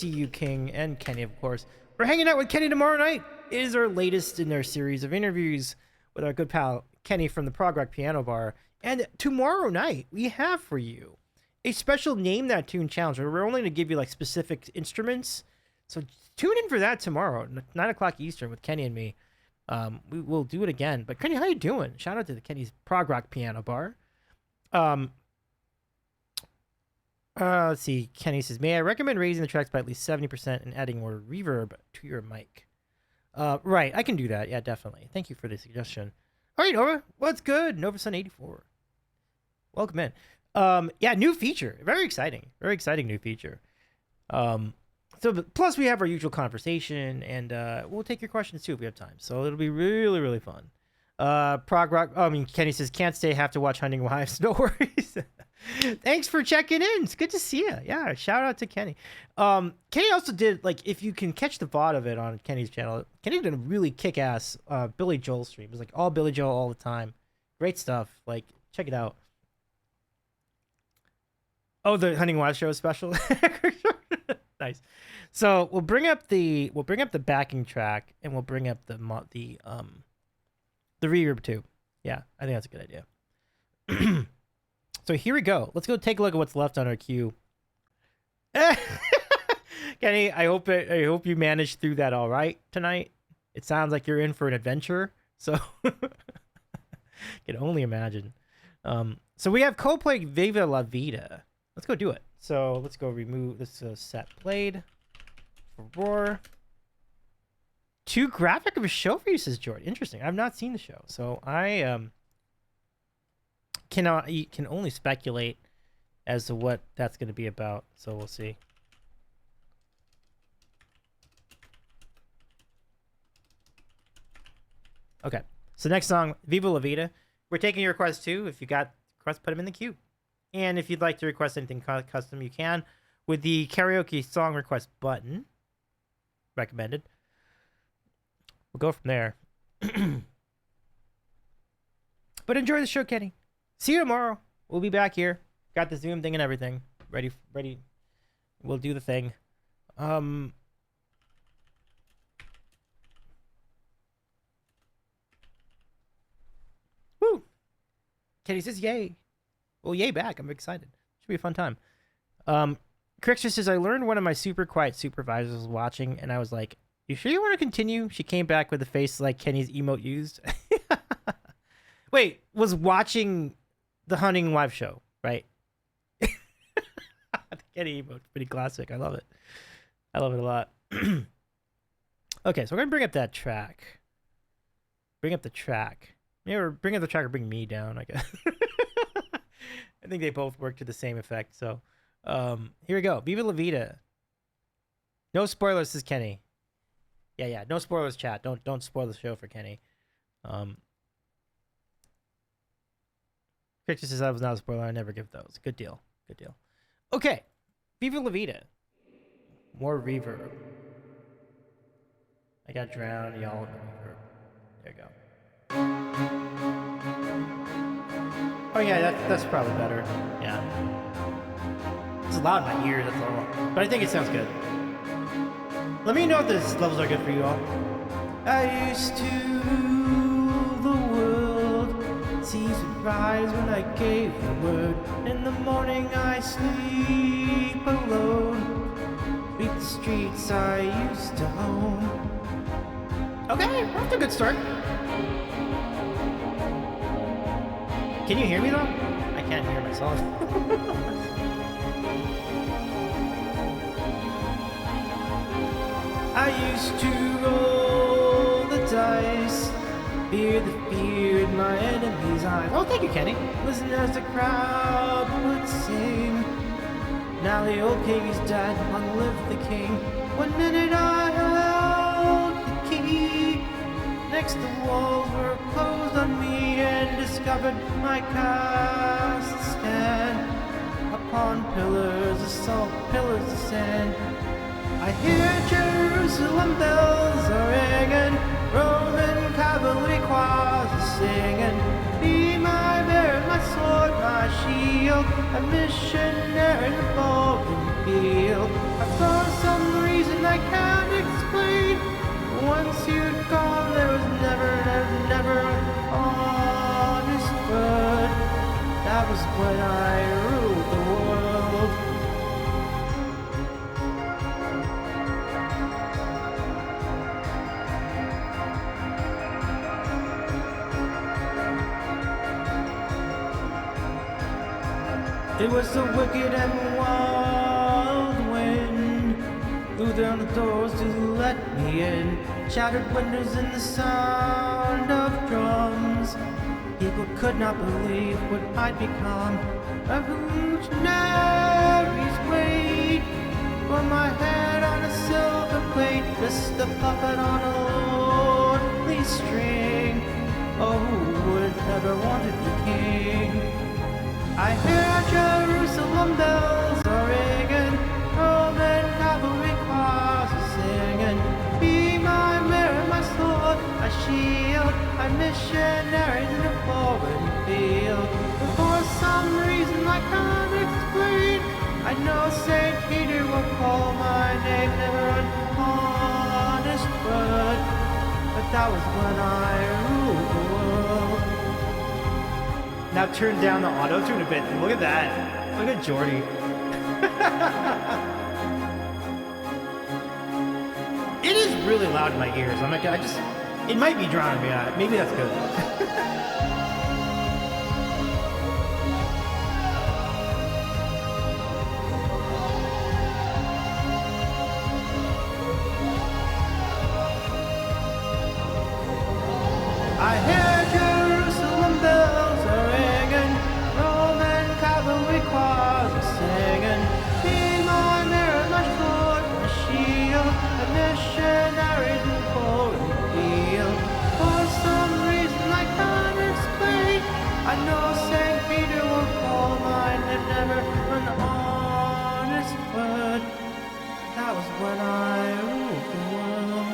you, King, and Kenny, of course. We're hanging out with Kenny tomorrow night. It is our latest in our series of interviews with our good pal Kenny from the Prog Rock Piano Bar. And tomorrow night, we have for you a special Name That Tune challenge where we're only going to give you like specific instruments. So tune in for that tomorrow, 9 o'clock Eastern with Kenny and me. We will do it again. But Kenny, how you doing? Shout out to the Kenny's Prog Rock Piano Bar. Let's see. Kenny says, may I recommend raising the tracks by at least 70% and adding more reverb to your mic? Right, I can do that. Yeah, definitely. Thank you for the suggestion. All right, Nova, what's good? Nova Sun 84. Welcome in. Yeah, new feature. Very exciting. Very exciting new feature. Plus we have our usual conversation, and we'll take your questions too if we have time. So it'll be really, really fun. Prog Rock. Kenny says, can't stay, have to watch Hunting Wives. No worries. Thanks for checking in. It's good to see you. Yeah, shout out to Kenny. Kenny also did, like, if you can catch the VOD of it on Kenny's channel, Kenny did a really kick-ass Billy Joel stream. It was like all Billy Joel all the time. Great stuff. Like, check it out. Oh, the Hunting Wives show special. Nice. So we'll bring up the backing track, and we'll bring up the reverb too. Yeah, I think that's a good idea. So here we go. Let's go take a look at what's left on our queue. Kenny, I hope you managed through that all right tonight. It sounds like you're in for an adventure. So can only imagine. So we have Coldplay Viva La Vida. Let's go do it. So let's go remove this set played for Roar. Too graphic of a show for you, says Jordan. Interesting. I've not seen the show, so I can only speculate as to what that's going to be about. So we'll see. Okay. So next song, Viva La Vida. We're taking your requests too. If you got requests, put them in the queue. And if you'd like to request anything custom, you can with the karaoke song request button. Recommended. We'll go from there. But enjoy the show, Kenny. See you tomorrow. We'll be back here. Got the Zoom thing and everything. Ready. We'll do the thing. Woo! Kenny says yay. Well, yay back. I'm excited. Should be a fun time. Crickster says, I learned one of my super quiet supervisors was watching, and I was like, you sure you want to continue? She came back with a face like Kenny's emote used. Wait, was watching the Hunting Wives show, right? The Kenny emote, pretty classic. I love it. I love it a lot. Okay, so we're going to bring up that track. Bring up the track. Or bring up the track or bring me down, I guess. I think they both work to the same effect. So here we go. Viva La Vida. No spoilers, says Kenny. Yeah. No spoilers, chat. Don't spoil the show for Kenny. Picture says I was not a spoiler. I never give those. Good deal. Okay. Viva La Vida. More reverb. I got drowned, y'all, in the reverb. There you go. Oh yeah, that's probably better. Yeah. It's loud in my ears, that's all. But I think it sounds good. Let me know if these levels are good for you all. I used to the world sees it rise when I gave the word. In the morning I sleep alone. Beat the streets I used to own. Okay, that's a good start. Can you hear me though? I can't hear myself. I used to roll the dice, fear the fear in my enemy's eyes. Oh, thank you, Kenny. Listen as the crowd would sing. Now the old king is dead, long live the king. 1 minute I held the key. Next the walls were closed on me and discovered my cast stand upon pillars of salt, pillars of sand. I hear Jerusalem bells are ringing, Roman cavalry choirs are singing. Be my mirror, my sword, my shield, a missionary in the foreign field. For some reason I can't explain, once you'd gone there was never an honest word. That was when I ruled the world. It was the wicked and wild wind blew down the doors to let me in. Shattered windows and the sound of drums. People could not believe what I'd become. Revolutionaries wait for my head on a silver plate, just a puppet on a lonely string. Oh, who would ever want to be king? I hear Jerusalem bells are ringing, Roman cavalry choirs are singing. Be my mirror, my sword, my shield, my missionaries in a foreign field. But for some reason I can't explain, I know St. Peter will call my name, never an honest word, but that was when I ruled the world. Now turn down the auto-tune a bit. Look at that. Look at Jordy. It is really loud in my ears. It might be drowning me out. Maybe that's good. I hear Jerusalem bells are ringing, Roman cavalry choirs are singing. Be my mirror, my sword, my shield, a missionary to foreign field. For some reason I can't explain, I know St. Peter will call my name, never an honest word. That was when I ruled the world.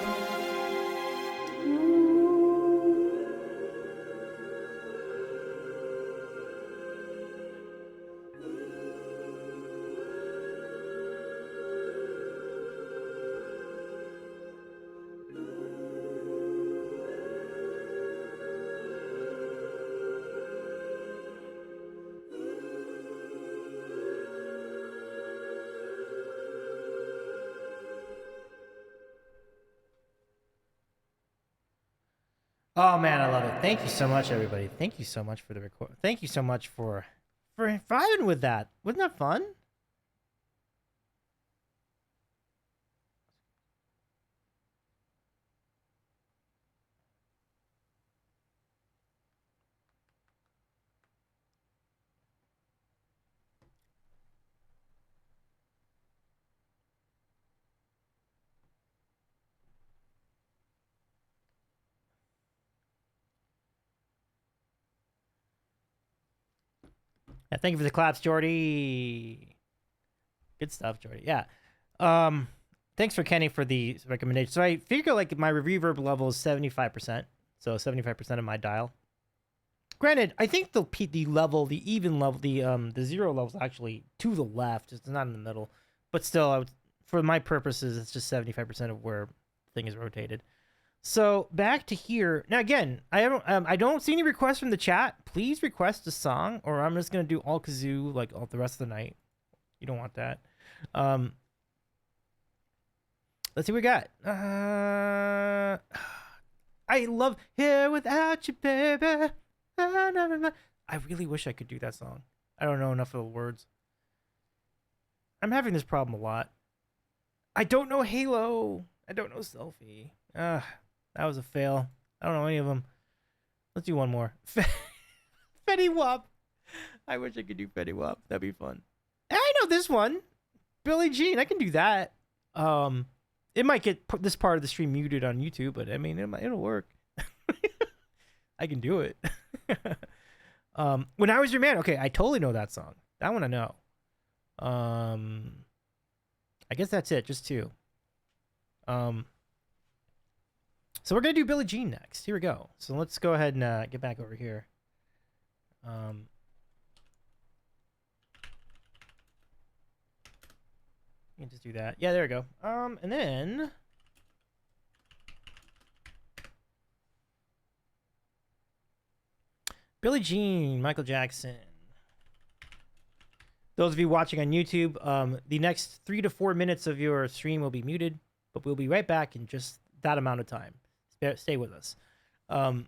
Oh man, I love it. Thank you so much, everybody. Thank you so much for the record. Thank you so much for vibing with that. Wasn't that fun? Yeah, thank you for the claps, Jordy. Good stuff, Jordy. Yeah. Thanks for Kenny for the recommendation. So I figure like my reverb level is 75%. So 75% of my dial. Granted, I think the level, the even level, the zero level is actually to the left. It's not in the middle. But still, for my purposes, it's just 75% of where the thing is rotated. So back to here. Now again, I don't see any requests from the chat. Please request a song, or I'm just gonna do all kazoo like all the rest of the night. You don't want that. Let's see what we got. I love Here Without You, baby. I really wish I could do that song. I don't know enough of the words. I'm having this problem a lot. I don't know Halo. I don't know Selfie. That was a fail. I don't know any of them. Let's do one more. Fetty Wap. I wish I could do Fetty Wap. That'd be fun. I know this one. Billie Jean. I can do that. It might get this part of the stream muted on YouTube, but I mean, it'll work. I can do it. When I Was Your Man. Okay, I totally know that song. That one I know. I guess that's it. Just two. So we're going to do Billie Jean next. Here we go. So let's go ahead and get back over here. You can just do that. Yeah, there we go. And then... Billie Jean, Michael Jackson. Those of you watching on YouTube, the next 3 to 4 minutes of your stream will be muted, but we'll be right back in just that amount of time. Stay with us. I'm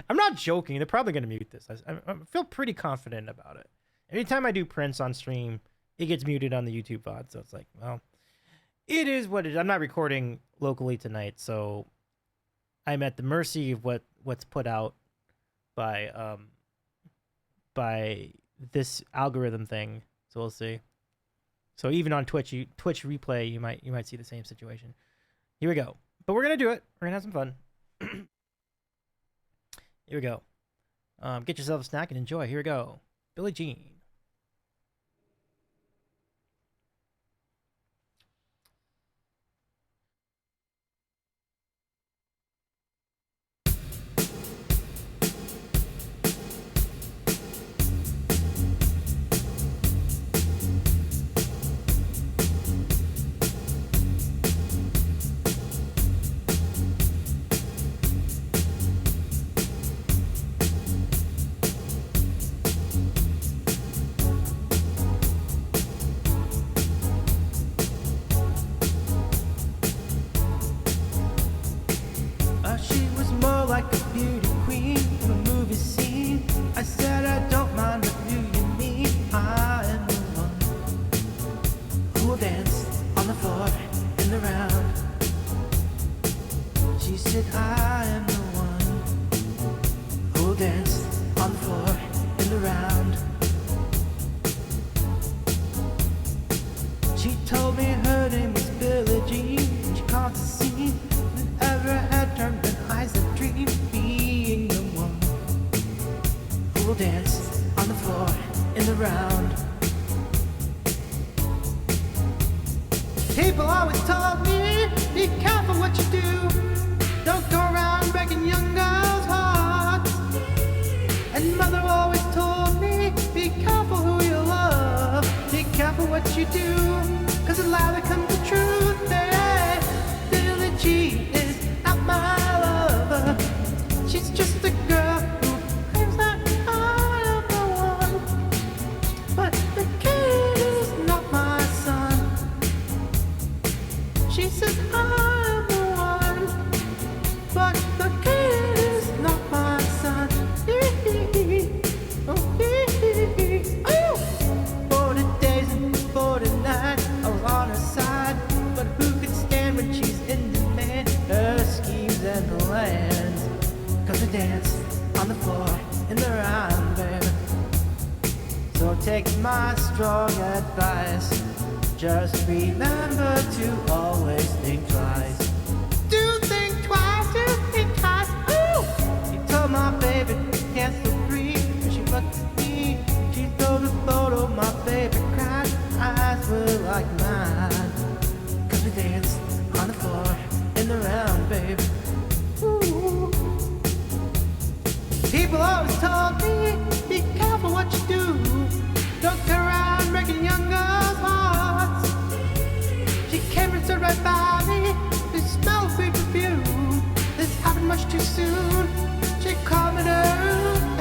not joking. They're probably going to mute this. I feel pretty confident about it. Anytime I do Prince on stream, it gets muted on the YouTube VOD. So it's like, well, it is what it is. I'm not recording locally tonight, so I'm at the mercy of what's put out by this algorithm thing. So we'll see. So even on Twitch replay, you might see the same situation. Here we go. But we're gonna do it. We're gonna have some fun. Here we go. Get yourself a snack and enjoy. Here we go. Billie Jean. She said, I am the one who'll dance on the floor in the round. She told me her name was Billie Jean. She caught the scene and ever had turned her eyes that dream, being the one who will dance on the floor in the round. People always told me, be careful what you do. Don't go around breaking young girls' hearts. And mother always told me, be careful who you love. Be careful what you do, 'cause it loudly comes the truth. Hey, Billie Jean is not my lover. She's just a girl who claims that I am the one. But the kid is not my son. She says I am the one, but the kid is not my son. Oh, 40 days and 40 nights I was on her side, but who could stand when she's in demand? Her schemes and plans, 'cause we dance on the floor in the round, baby. So take my strong advice. Just remember to always think twice. Do think twice, do think twice. Ooh! She told my baby to dance so free. When she looked at me, she told the photo my baby cried. Eyes were like mine, 'cause we danced on the floor in the round, baby. Ooh. People always told me, be careful what you do. Don't go around breaking young girls' hearts. She came and stood right by me. The smell of sweet perfume. This happened much too soon. She called me to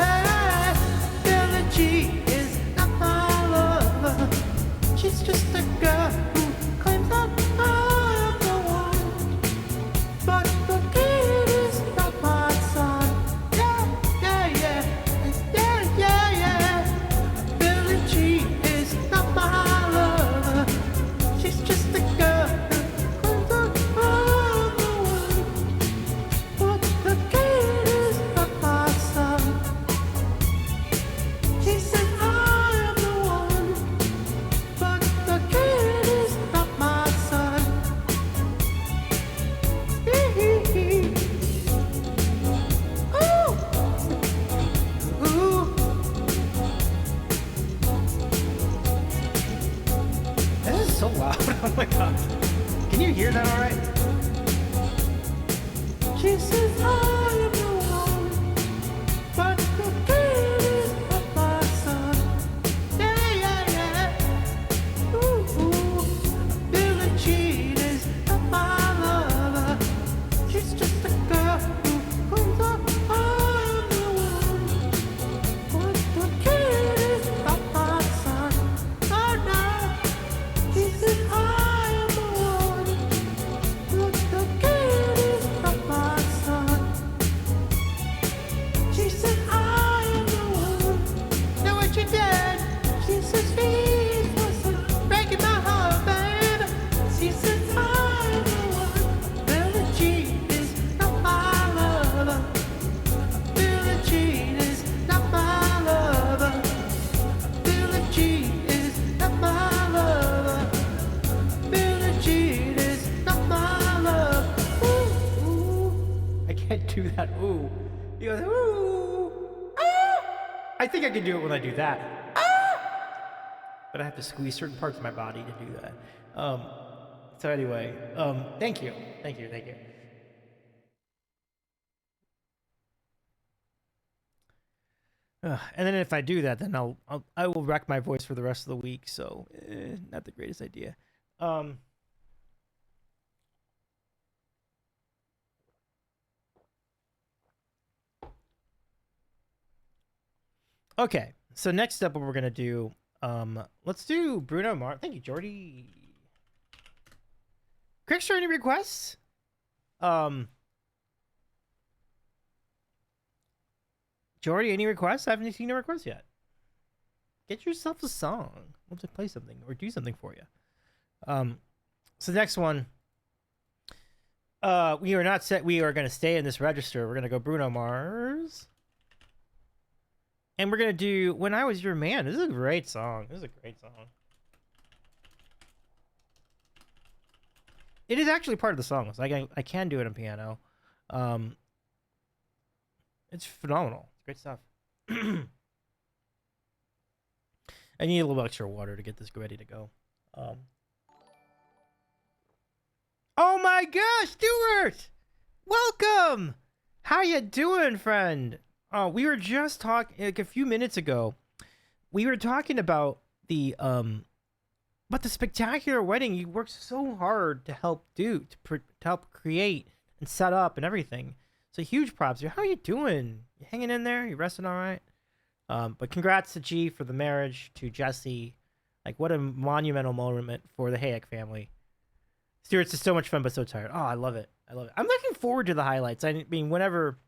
hey, Billie Jean is not my lover. She's just a girl who claims that I am the one. But the kid is not my son. Yeah, yeah, yeah, yeah, yeah, yeah. Billie Jean is not my lover. She's just a girl who claims that I'm the one. But the kid is not my son. She said I am the one, but the kid is not my son. Ooh, ooh. That is so loud. Oh my god. Can you hear that all right? She says I am the one, but the kid is not my son. Yeah, yeah, yeah. Ooh, ooh. Billie Jean is not my lover. She's just a girl who claims that I am the one. But the kid is not my son. Oh no. She said I am the one. But the kid is not my son. She said I am the one. Know what you did? She says sweet was breaking my heart, baby. She says I am the one. Billie Jean is not my lover. Billie Jean is not my lover. Billie Jean is not my lover. Billie Jean is not my love. Ooh, ooh. I can't do that. Ooh. He goes, ooh. Ah! I think I can do it when I do that. Ah! But I have to squeeze certain parts of my body to do that. So anyway, thank you. Thank you. Thank you. And then if I do that, then I will wreck my voice for the rest of the week. So, not the greatest idea. Okay, so next up, what we're gonna do, let's do Bruno Mars. Thank you, Jordy. Crickster, any requests? Jordy, any requests? I haven't seen a request yet. Get yourself a song. We'll have to play something or do something for you. So next one. We are not set. We are going to stay in this register. We're going to go Bruno Mars. And we're going to do When I Was Your Man. This is a great song. This is a great song. It is actually part of the song. So I can do it on piano. It's phenomenal. It's great stuff. I need a little extra water to get this ready to go. Oh my gosh, Stuart! Welcome! How you doing, friend? Oh, we were just talking like a few minutes ago. We were talking about the spectacular wedding you worked so hard to help do, to help create and set up and everything. So huge props here. How you doing? You hanging in there? You resting all right? But congrats to G for the marriage, to Jesse. Like, what a monumental moment for the Hayek family. Stuart's is so much fun, but so tired. Oh, I love it. I love it. I'm looking forward to the highlights. I mean, whenever...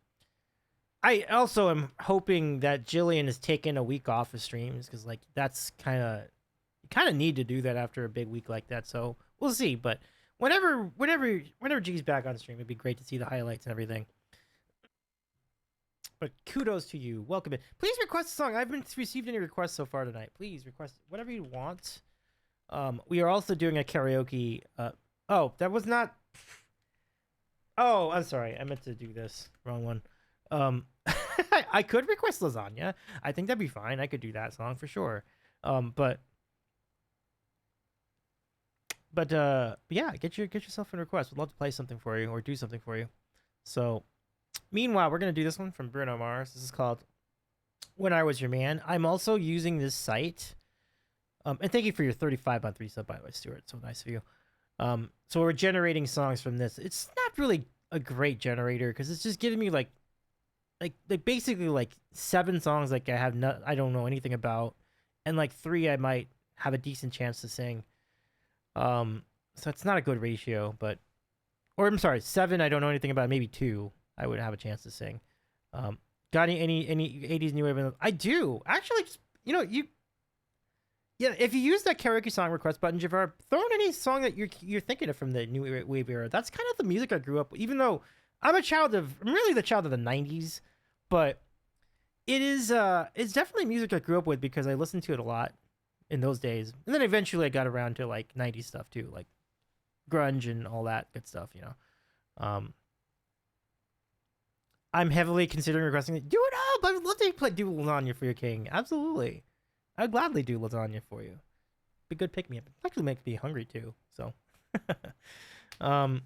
I also am hoping that Jillian is taking a week off of streams, because, like, that's kind of... You kind of need to do that after a big week like that, so we'll see. But whenever G's back on stream, it'd be great to see the highlights and everything. But kudos to you. Welcome in. Please request a song. I haven't received any requests so far tonight. Please request whatever you want. We are also doing a karaoke. Oh, that was not. Oh, I'm sorry. I meant to do this. Wrong one. I could request lasagna. I think that'd be fine. I could do that song for sure. But yeah, get yourself a request. We'd love to play something for you or do something for you. So. Meanwhile, we're going to do this one from Bruno Mars. This is called When I Was Your Man. I'm also using this site. And thank you for your 35-on-3 sub, by the way, Stuart. So nice of you. So we're generating songs from this. It's not really a great generator because it's just giving me like basically like 7 songs like I don't know anything about. And like 3 I might have a decent chance to sing. So it's not a good ratio, but... Or I'm sorry, 7 I don't know anything about, maybe 2. I would have a chance to sing. Got any 80s new wave? I do actually. Just, if you use that karaoke song request button, Javar, throw in any song that you're thinking of from the new wave era. That's kind of the music I grew up with. Even though I'm really the child of the 90s, but it's definitely music I grew up with because I listened to it a lot in those days, and then eventually I got around to like 90s stuff too, like grunge and all that good stuff. I'm heavily considering requesting it. Do it up! I would love to do lasagna for your king. Absolutely. I'd gladly do lasagna for you. Be a good pick-me-up. Actually makes me hungry, too. So. But,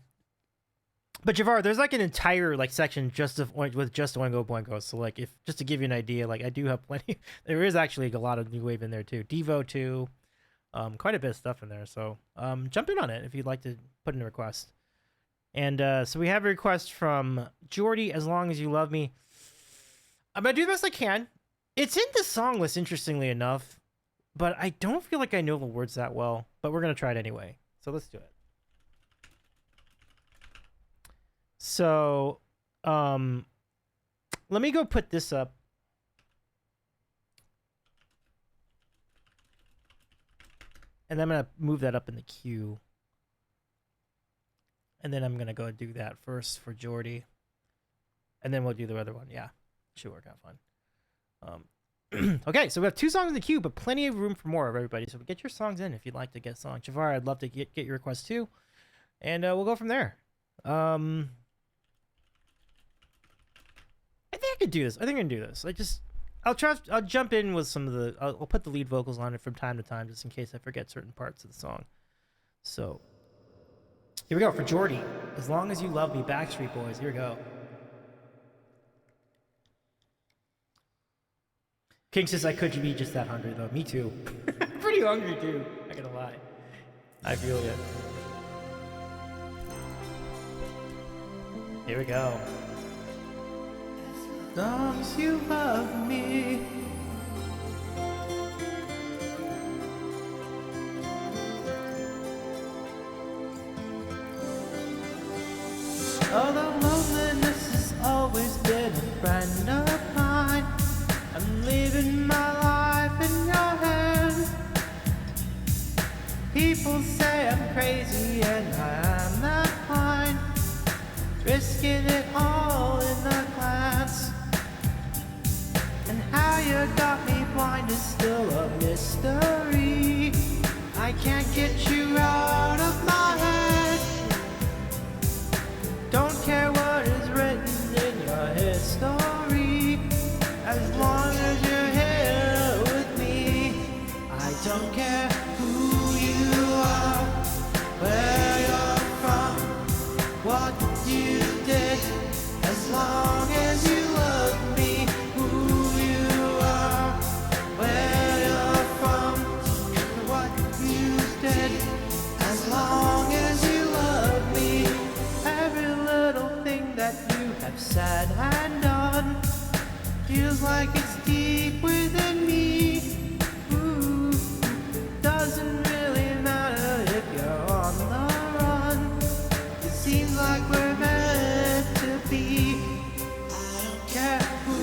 Javar, there's, like, an entire, like, section with just Oingo Boingo. So, like, just to give you an idea, like, I do have plenty. There is actually a lot of new wave in there, too. Devo, too. Quite a bit of stuff in there. So, jump in on it if you'd like to put in a request. And so we have a request from Jordy, As Long As You Love Me. I'm going to do the best I can. It's in the song list, interestingly enough, but I don't feel like I know the words that well, but we're going to try it anyway. So let's do it. So let me go put this up. And then I'm going to move that up in the queue. And then I'm going to go do that first for Jordy. And then we'll do the other one. Yeah, should work out fine. Okay, so we have 2 songs in the queue, but plenty of room for more of everybody. So get your songs in if you'd like to get songs. Javar, I'd love to get your requests too. And we'll go from there. I think I could do this. I think I can do this. I'll jump in with some of the... I'll put the lead vocals on it from time to time just in case I forget certain parts of the song. So... Here we go for Jordy. As Long As You Love Me, Backstreet Boys. Here we go. King says I could be just that hungry though. Me too. Pretty hungry too. Not gonna lie. I feel it. Here we go. As long as you love me. Although loneliness has always been a friend of mine, I'm leaving my life in your hands. People say I'm crazy and I am not fine, mind is still a mystery. I can't get you out of my head. Don't care what is written in your history, as long as you're here with me. I don't care who you are, where you're from, what you did, as long as you love me. Who you are, where you're from, what you did, as long as you love me. Every little thing that you have said and done feels like it's deep within me. Ooh, doesn't really matter if you're on the run. It seems like we're meant to be. I don't care who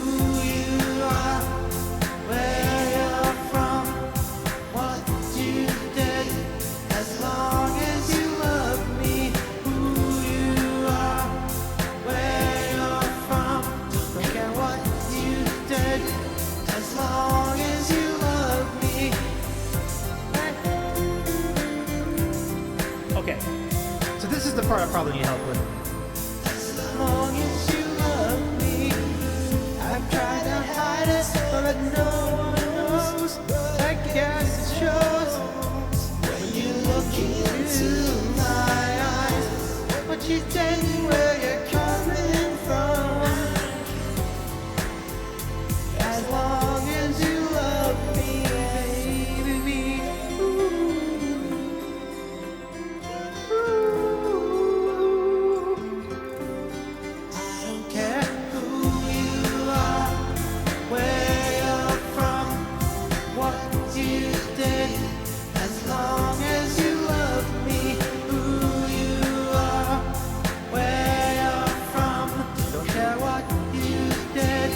you are, where you're from, what you did, as long as you love me. Who you are, where you're from, don't care what you did, as long as you love me. Okay, so this is the part I probably need help with. As long as you love me, I've tried to hide it, but no one knows. I guess it shows when you look into my eyes. What you did, where you're coming from. As long as you love me, baby. I don't care who you are, where you're from, what you did, as long as you love me. Who you are, where you're from, don't care what you did,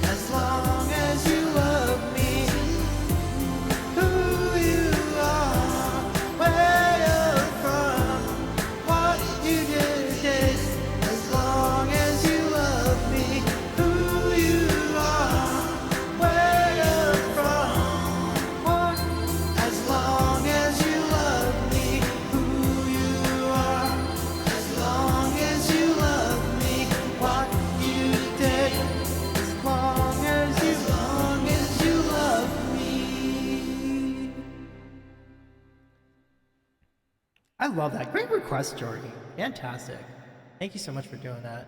as long as you love me. Who you are, where you're from, what you did, as long as you love me. Who you are, where you're from, what, as long as you love me. Who you are, as long as you love me. What you did, as long as you love me. I love that. Great request, Jordy. Fantastic. Thank you so much for doing that.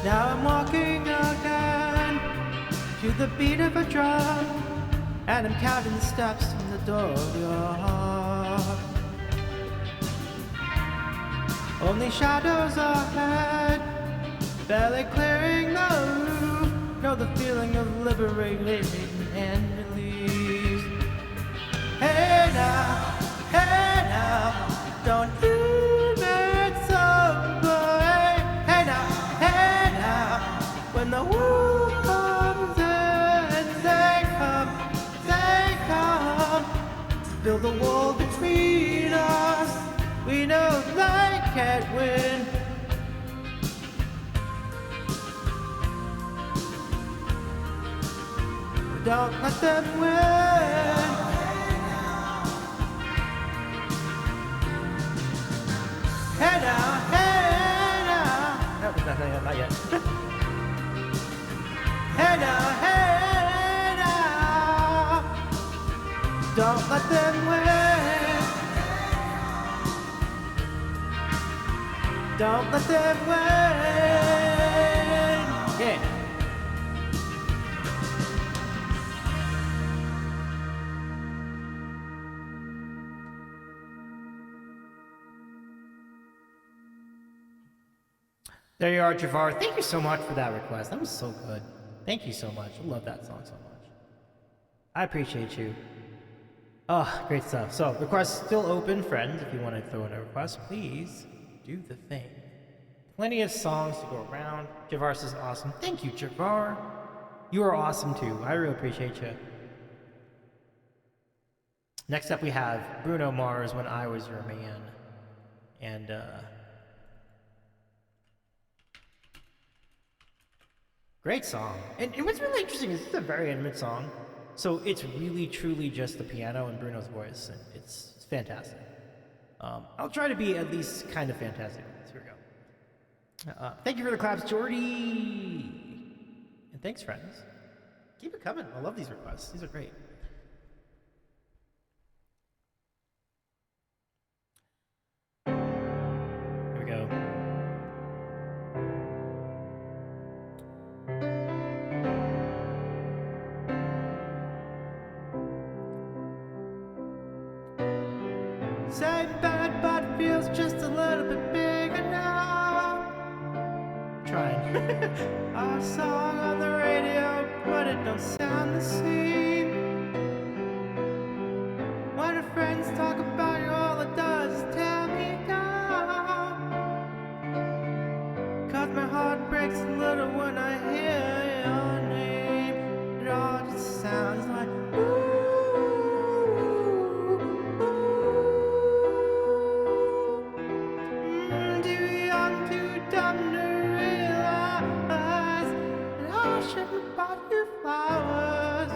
Now I'm walking again to the beat of a drum, and I'm counting the steps from the door of your heart. Only shadows ahead, barely clearing the roof. Know the feeling of liberating and release. Hey now, don't leave it somewhere. Hey now, when the wolf comes in, they come, build a wall between us. We know they can't win. Don't let them win. Hey now. No, not yet. Hey now. Don't let them win. Don't let them win. Yeah. There you are, Javar. Thank you so much for that request. That was so good. Thank you so much. I love that song so much. I appreciate you. Oh, great stuff. So, requests still open, friends. If you want to throw in a request, please do the thing. Plenty of songs to go around. Javar says awesome. Thank you, Javar. You are awesome too. I really appreciate you. Next up, we have Bruno Mars, When I Was Your Man. And, great song. And what's really interesting is this is a very intimate song. So it's really, truly just the piano and Bruno's voice. And it's fantastic. I'll try to be at least kind of fantastic. Here we go. Thank you for the claps, Jordy. And thanks, friends. Keep it coming. I love these requests. These are great. Here we go. Same bed, but feels just a little bit bigger now. Trying. Our song on the radio, but it don't sound the same. When our friends talk about you, all it does is tear me down. 'Cause my heart breaks a little when I hear your name. It all just sounds like ooh. Dumb to realize that I should have bought you flowers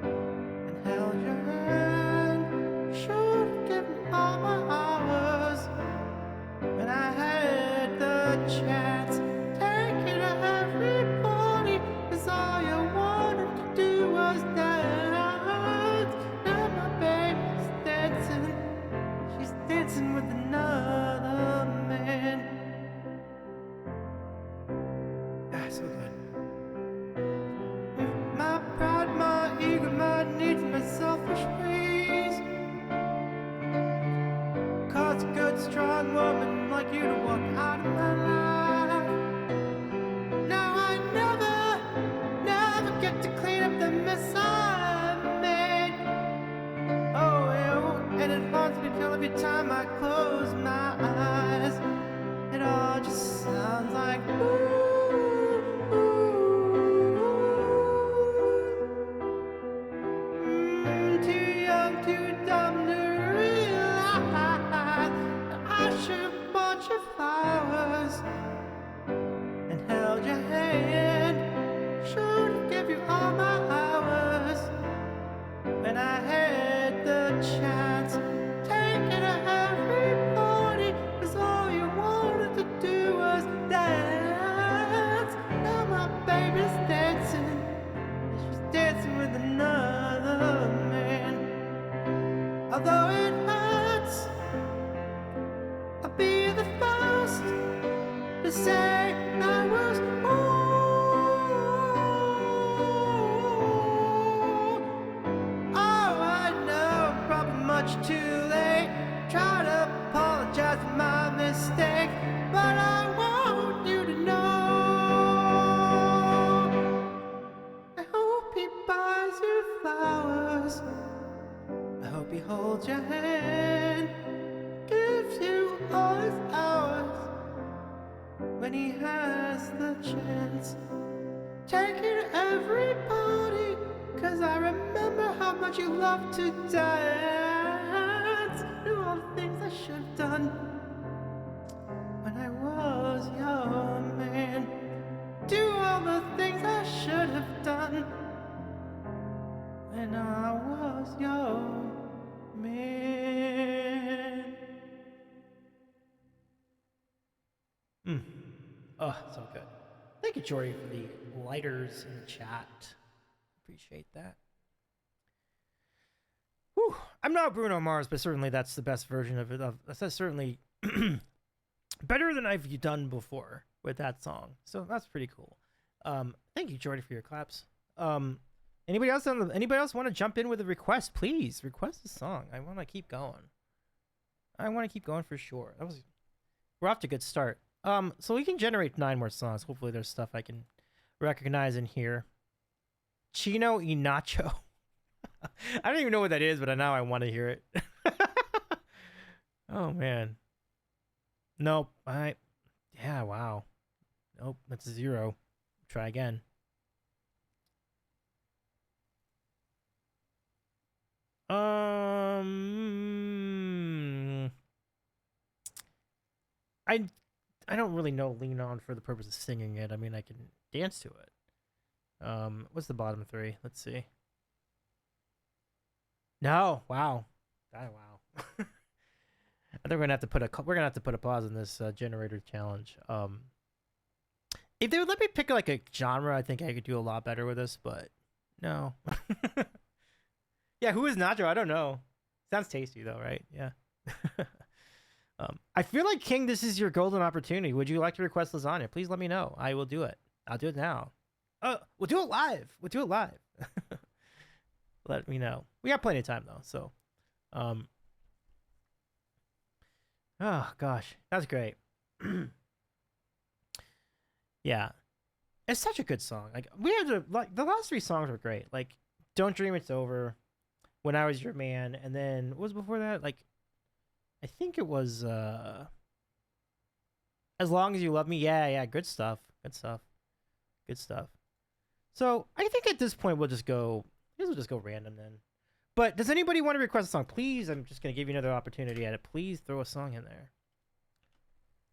and held your hand. Should have given all my hours when I had the chance. Take it to every party, 'cause all you wanted to do was dance. Now my baby's dancing, she's dancing with another man. So good. My pride, my ego, my needs, my selfish ways cause a good, strong woman like you to walk out of my life. Now I never get to clean up the mess I made. Oh, yeah, and it haunts me till every time I close my eyes. It all just sounds like ooh. Too dumb to realize that I should have bought you flowers and held your hand. Should have given you all my hours when I had the chance. Take it to every party, 'cause all you wanted to do was dance. Now my baby's dancing, she's dancing with another man. Although it hurts, I'll be the first to say I was wrong. you love to dance? Do all the things I should have done when I was your man. Do all the things I should have done when I was your man. Oh, so good. Thank you, Jordy, for the lighters in the chat. Appreciate that. Whew. I'm not Bruno Mars, but certainly that's the best version of it. That's certainly better than I've done before with that song. So that's pretty cool. Thank you, Jordy, for your claps. Anybody else want to jump in with a request? Please request a song. I want to keep going. I want to keep going for sure. We're off to a good start. So we can generate 9 more songs. Hopefully there's stuff I can recognize in here. Chino y Nacho. I don't even know what that is, but now I want to hear it. Oh man. Nope. Yeah, wow. Nope, that's a 0. Try again. I don't really know Lean On for the purpose of singing it. I mean, I can dance to it. What's the bottom 3? Let's see. No, wow. Wow. I think we're gonna have to put a pause on this generator challenge. If they would let me pick like a genre, I think I could do a lot better with this, but no. Yeah, who is Nacho? I don't know. Sounds tasty though, right? Yeah. I feel like King, this is your golden opportunity. Would you like to request lasagna? Please let me know. I will do it. I'll do it now. We'll do it live. Let me know. We got plenty of time though, so oh gosh, that's great. Yeah, it's such a good song. Like we had to the last 3 songs were great. Like Don't Dream It's Over, When I Was Your Man, and then what was before that? Like I think it was As Long As You Love Me. Yeah, good stuff. So I think at this point we'll just go random then. But does anybody want to request a song? Please, I'm just going to give you another opportunity at it. Please throw a song in there.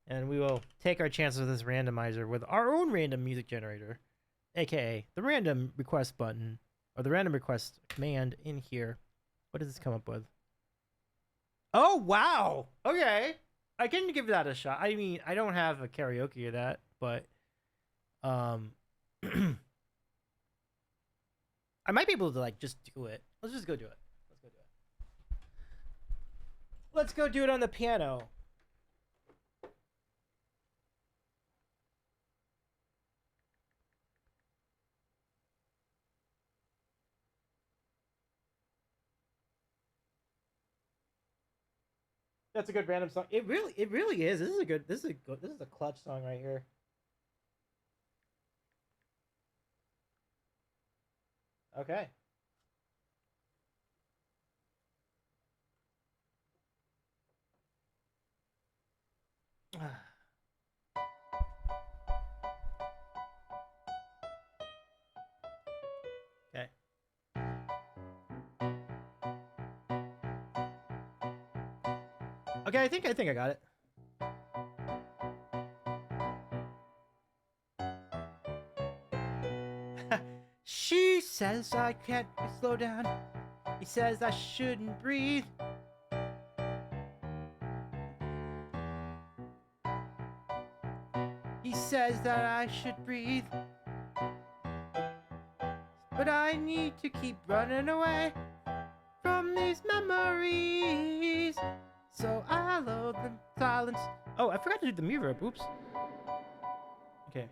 And we will take our chances with this randomizer with our own random music generator, aka the random request button, or the random request command in here. What does this come up with? Oh, wow. Okay. I can give that a shot. I mean, I don't have a karaoke of that, but I might be able to like just do it. Let's just go do it. Let's go do it on the piano. That's a good random song. It really is. This is a clutch song right here. Okay. Okay. Okay, I think I got it. She says I can't slow down. He says I shouldn't breathe. He says that I should breathe. But I need to keep running away from these memories. So I load the silence. Oh, I forgot to do the reverb. Oops. Okay.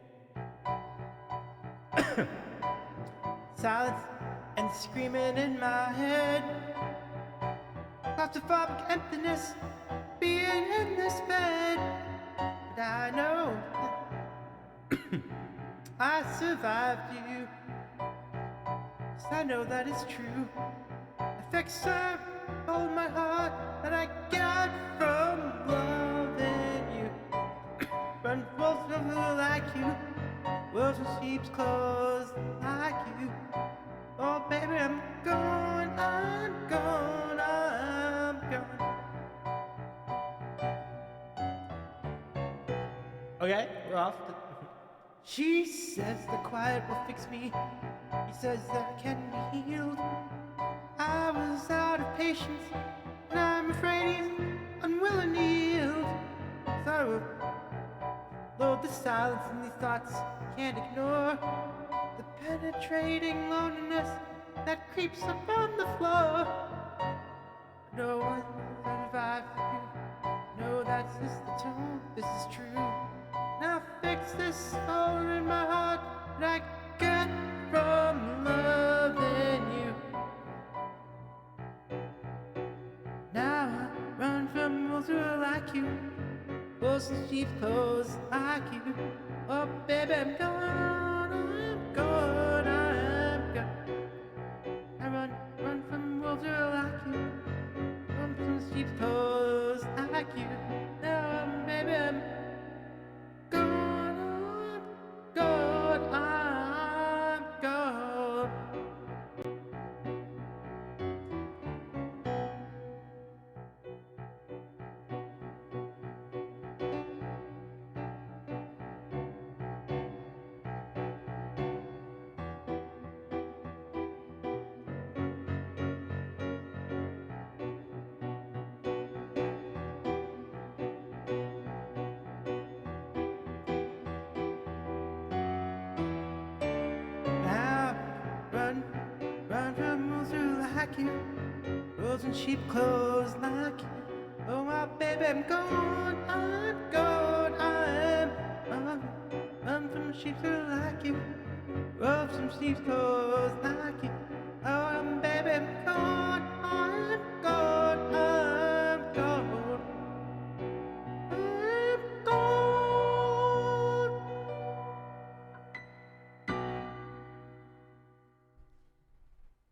Silence and screaming in my head. Claustrophobic emptiness being in this bed. But I know I survived you. 'Cause I know that it's true. Affects a hold my heart that I got from loving you. Run wolves who like you, wolves in sheep's clothes like you. Oh baby, I'm going on. Okay, we're off. She says the quiet will fix me. He says that I can be healed. I was out of patience, and I'm afraid he's unwilling to yield. So I will load the silence and these thoughts can't ignore. The penetrating loneliness that creeps up on the floor. No one survives you. No, that's just the tone. This is true. Now fix this hole in my heart that I get from loving you. Now I run from wolves who are like you, wolves in sheep's clothes like you. Oh baby, I'm gone, I'm gone, I'm gone. I run from wolves who are like you, wolves in sheep's clothes like you. Now baby, I'm gone, I'm gone, I'm gone. Now run from wolves who like you, wolves in sheep clothes like you. Oh my baby, I'm gone, I'm gone, I'm run from sheep who like you, wolves in sheep clothes like you. Oh baby, I'm gone, I'm gone, I'm gone, I'm gone.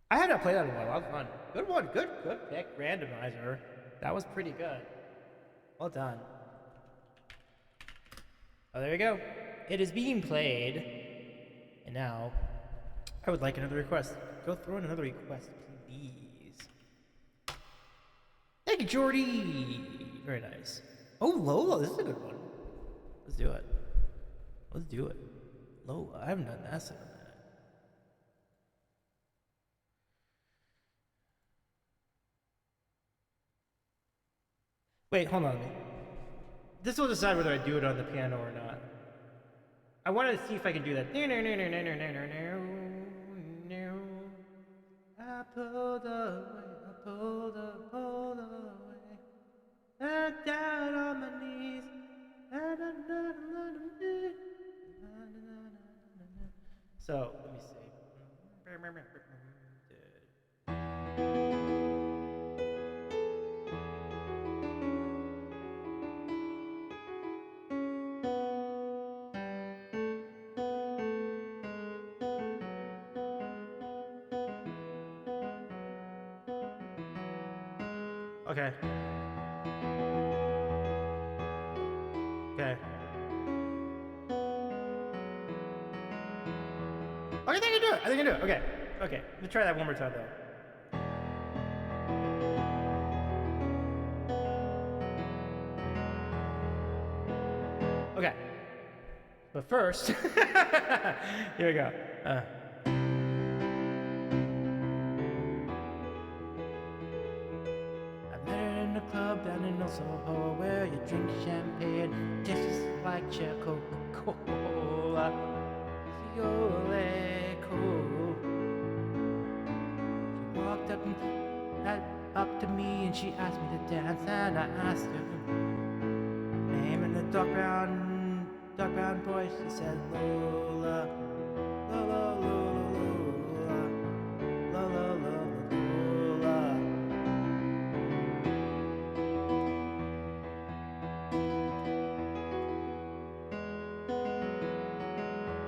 I had not played that in a while. That was fun. Good one. Good pick. Randomizer. That was pretty good. Well done. Oh, there you go. It is being played. And now, I would like another request. Go throw in another request, please. Thank you, Jordy. Very nice. Oh, Lola. This is a good one. Let's do it. Let's do it. Lola. I haven't done that in a minute. Wait, hold on. This will decide whether I do it on the piano or not. I wanted to see if I can do that. I pulled away. I down on my knees. So, let me see. Okay. Okay. Okay, I think I can do it. I think I can do it. Okay. Okay. Let me try that one more time, though. Okay. But first, here we go. I met her in a club down in Soho where you drink champagne, tastes like Coca-Cola. She walked up to me and she asked me to dance, and I asked her name in the dark brown voice. She said Lola, Lola, Lola, Lola, Lola, Lola.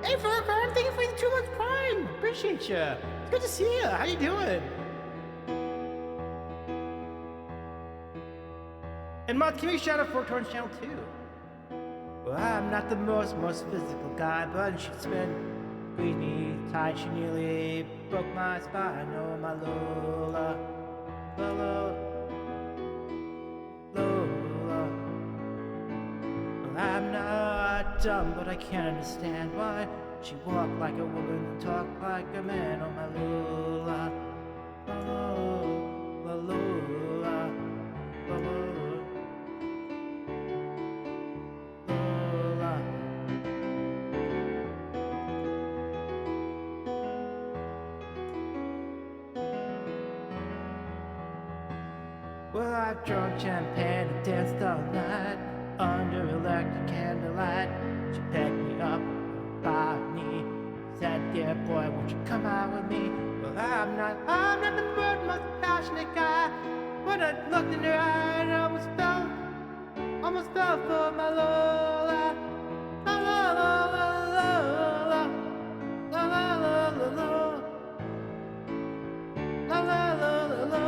Hey, Farrakhan, thank you for the 2 months Prime. Appreciate you. It's good to see you. How you doing? And Mod, give me a shout out for Torrance Channel 2. Well, I'm not the most physical guy, but she's been squeezed me tight. She nearly broke my spine. Oh, my Lola, Lola, Lola. Well, I'm not dumb, but I can't understand why she walked like a woman and talked like a man. Oh my Lola, oh la Lola, Lola. Well, I've drunk champagne and danced all night under electric candlelight. She picked me up by her knee, said, "Dear boy, won't you come out with me?" Well, I'm not the world's most passionate guy. When I looked in her eye, and I almost fell for my Lola, la la la la la la la la la la la la la la la.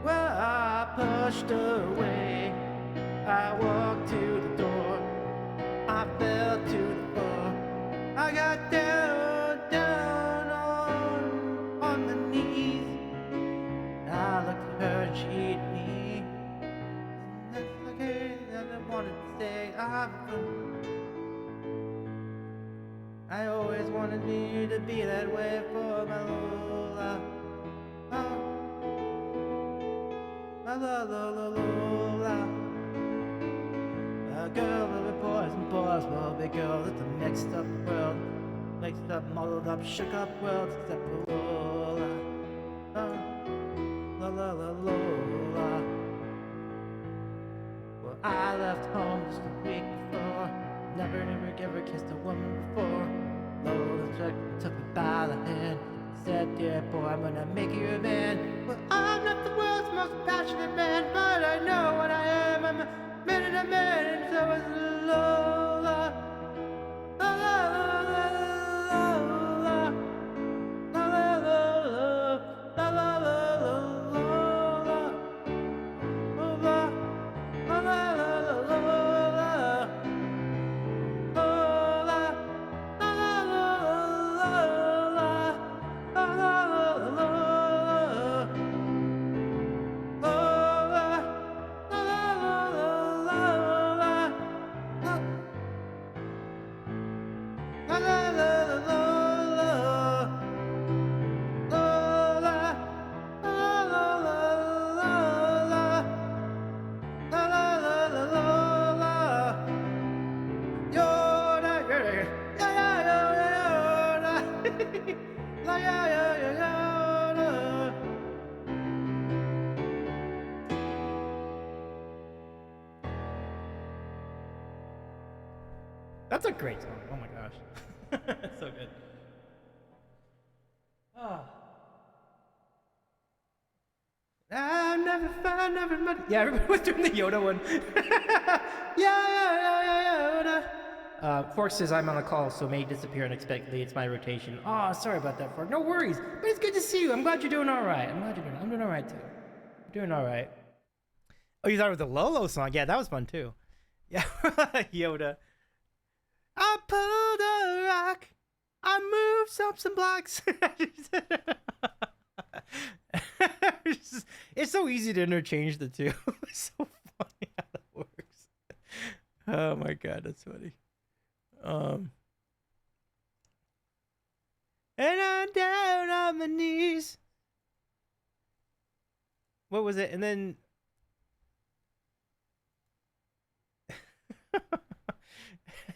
Well, I pushed away. I walked to the door. I fell to the floor. I got down on my knees. I looked at her and she'd me. And that's okay, and I wanted to say I always wanted me to be that way for my Lola. Oh, my Lola. A girl with boys and boys, well, big girl, it's a mixed up world. Mixed up, muddled up, shook up world, except for Lola. Oh, Lola. Well, I left home just a week before. Never ever kissed a woman before. Lola took me by the hand, said, "Dear boy, I'm gonna make you a man." Well, I'm not the world's most passionate man, but I know what I am. I'm a man and a man, and so is Lola. La la la la la la la la la la la. That's a great song. Oh my gosh. So good. Oh. I've never found, never met. Yeah, everybody was doing the Yoda one. Yoda. Fork says I'm on a call, so may disappear unexpectedly. It's my rotation. Oh, sorry about that, Fork. No worries. But it's good to see you. I'm glad you're doing all right. I'm doing all right, too. I'm doing all right. Oh, you thought it was the Lolo song? Yeah, that was fun, too. Yeah, Yoda. I pulled a rock. I moved some blocks. It's so easy to interchange the two. It's so funny how that works. Oh my god, that's funny. And I'm down on my knees. What was it? And then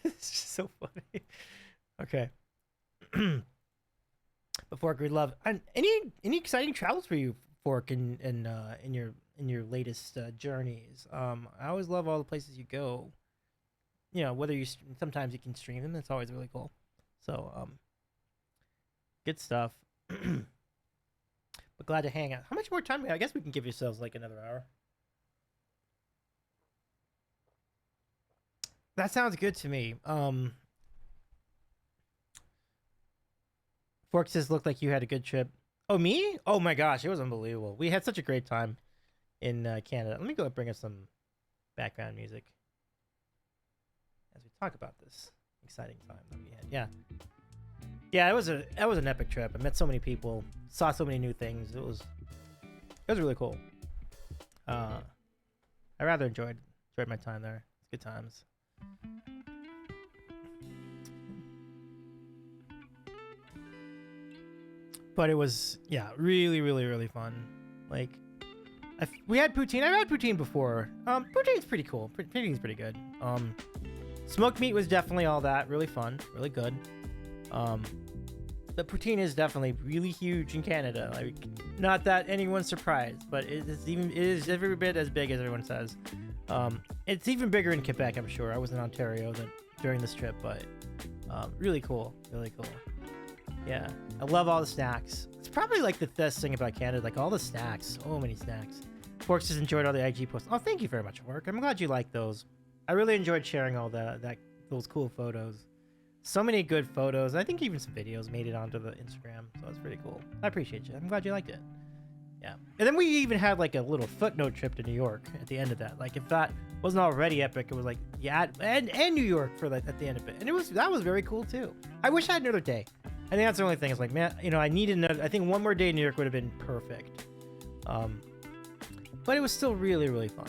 it's just so funny. Okay. Before Grid Love, and any exciting travels for you, Fork, in your latest journeys? I always love all the places you go. You know, whether sometimes you can stream them. It's always really cool. So good stuff. But glad to hang out. How much more time? I guess we can give yourselves like another hour. That sounds good to me. Fork says, looked like you had a good trip. Oh, me? Oh my gosh, it was unbelievable. We had such a great time in Canada. Let me go bring us some background music. as we talk about this exciting time that we had. Yeah, it was an epic trip. I met so many people, saw so many new things. It was really cool. I rather enjoyed my time there. It's good times. But it was, yeah, really fun. Like, we had poutine. I've had poutine before. Poutine's pretty cool. Poutine's pretty good. Smoked meat was definitely all that. Really fun. Really good. The poutine is definitely really huge in Canada. Like, not that anyone's surprised, but it is every bit as big as everyone says. It's even bigger in Quebec, I'm sure. I was in Ontario during this trip, but really cool. Really cool. Yeah, I love all the snacks. It's probably like the best thing about Canada, like all the snacks. So many snacks. Forks has enjoyed all the IG posts. Oh, thank you very much, Fork. I'm glad you like those. I really enjoyed sharing all those cool photos. So many good photos. I think even some videos made it onto the Instagram, so it's pretty cool. I appreciate you. I'm glad you liked it. Yeah, and then we even had like a little footnote trip to New York at the end of that. Like if that wasn't already epic, it was like and New York for like at the end of it, and that was very cool too. I wish I had another day. I think that's the only thing. It's like, man, I needed another. I think one more day in New York would have been perfect. But it was still really fun.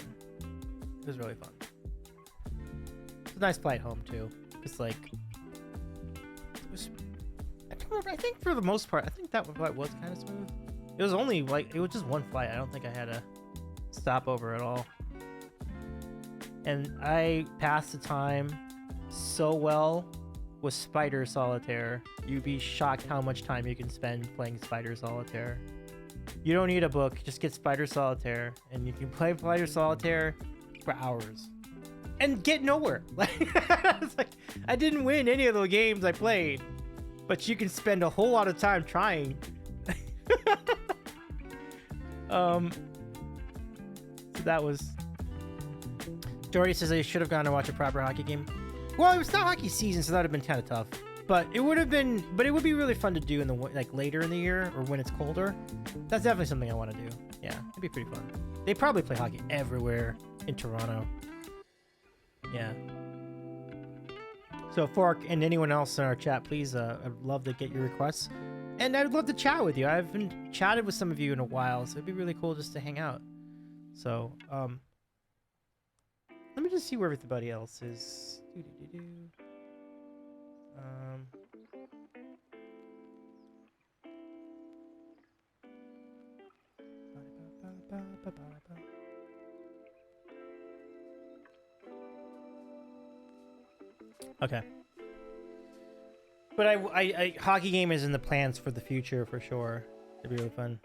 It was really fun. It's a nice flight home too. It's like, I think for the most part, I think that flight was kind of smooth. It was only like, it was just one flight. I don't think I had a stopover at all. And I passed the time so well with Spider Solitaire. You'd be shocked how much time you can spend playing Spider Solitaire. You don't need a book, just get Spider Solitaire, and you can play Spider Solitaire for hours and get nowhere. It's like, I didn't win any of the games I played, but you can spend a whole lot of time trying. So that was. Dory says I should have gone to watch a proper hockey game. Well, it was not hockey season, so that would have been kind of tough. But it would be really fun to do in the later in the year or when it's colder. That's definitely something I want to do. Yeah, it'd be pretty fun. They probably play hockey everywhere in Toronto. Yeah. So Fork and anyone else in our chat, please, I'd love to get your requests. And I'd love to chat with you. I haven't chatted with some of you in a while, so it'd be really cool just to hang out. So, let me just see where everybody else is. Okay. But I hockey game is in the plans for the future for sure. It'd be really fun.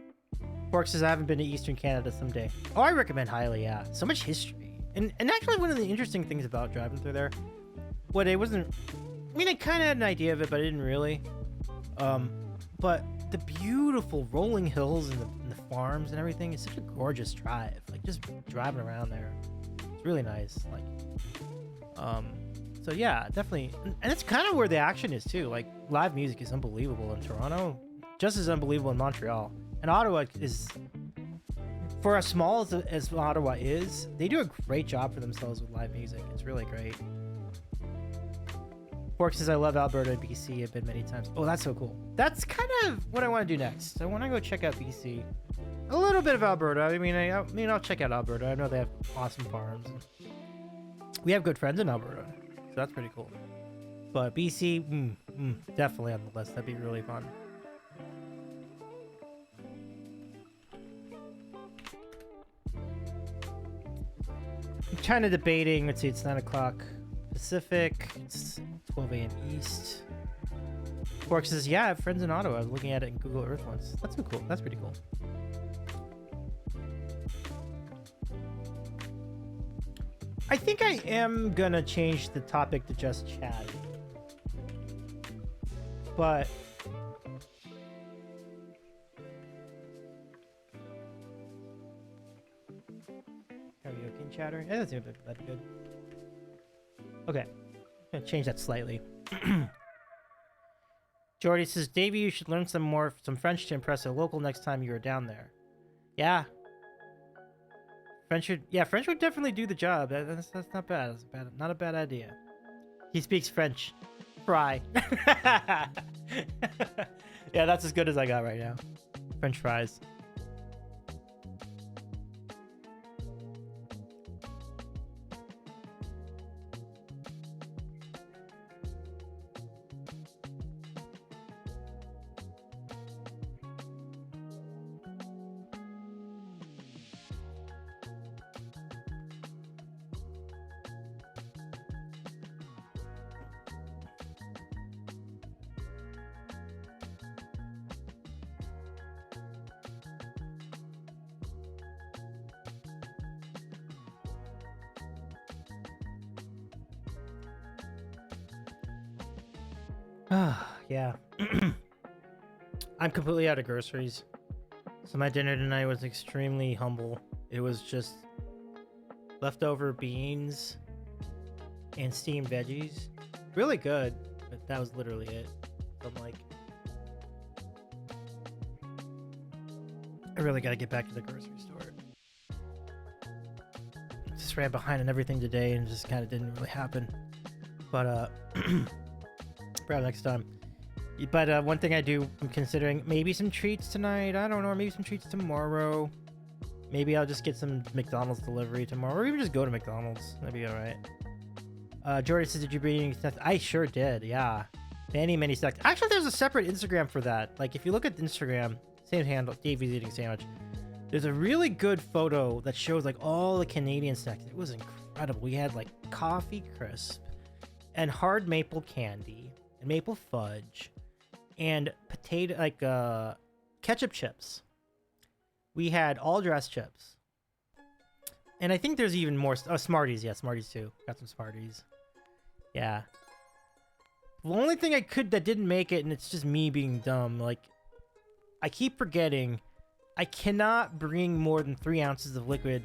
Fork says I haven't been to Eastern Canada someday. Oh, I recommend highly, yeah. So much history. And actually one of the interesting things about driving through there, I kind of had an idea of it, but I didn't really. But the beautiful rolling hills and the farms and everything is such a gorgeous drive. Like just driving around there, it's really nice. Like, so yeah, definitely. And it's kind of where the action is too. Like live music is unbelievable in Toronto, just as unbelievable in Montreal. And Ottawa is, for as small as Ottawa is, they do a great job for themselves with live music. It's really great. Fork says, I love Alberta and BC. I've been many times. Oh, that's so cool. That's kind of what I want to do next. I want to go check out BC. A little bit of Alberta. I mean, I'll check out Alberta. I know they have awesome farms. We have good friends in Alberta, so that's pretty cool. But BC, definitely on the list. That'd be really fun. I'm kind of debating. Let's see, it's 9 o'clock Pacific. It's 12 a.m. East. Fork says, yeah, I have friends in Ottawa. I was looking at it in Google Earth once. That's so cool. That's pretty cool. I think I am gonna change the topic to just chat. But karaoke and chatter. Yeah, that'd be good. Okay, I'm gonna change that slightly. Jordy says, Davey, you should learn some French to impress a local next time you are down there. Yeah. French would definitely do the job. That's not bad. Not a bad idea. He speaks French. Fry. Yeah, that's as good as I got right now. French fries. Yeah. I'm completely out of groceries. So my dinner tonight was extremely humble. It was just leftover beans and steamed veggies. Really good, but that was literally it. So I'm like, I really gotta get back to the grocery store. Just ran behind on everything today and just kind of didn't really happen. But probably next time. But one thing I'm considering maybe some treats tonight. I don't know, or maybe some treats tomorrow. Maybe I'll just get some McDonald's delivery tomorrow, or even just go to McDonald's. That'd be all right. Jordy says, "Did you bring any snacks?" I sure did. Yeah, many snacks. Actually, there's a separate Instagram for that. Like, if you look at Instagram, same handle, Davey's eating sandwich. There's a really good photo that shows like all the Canadian snacks. It was incredible. We had like coffee crisp and hard maple candy and maple fudge and potato like ketchup chips. We had all dressed chips, and I think there's even more. Oh, Smarties, yeah, Smarties too. Got some Smarties. Yeah. The only thing that didn't make it, and it's just me being dumb. Like, I keep forgetting, I cannot bring more than 3 ounces of liquid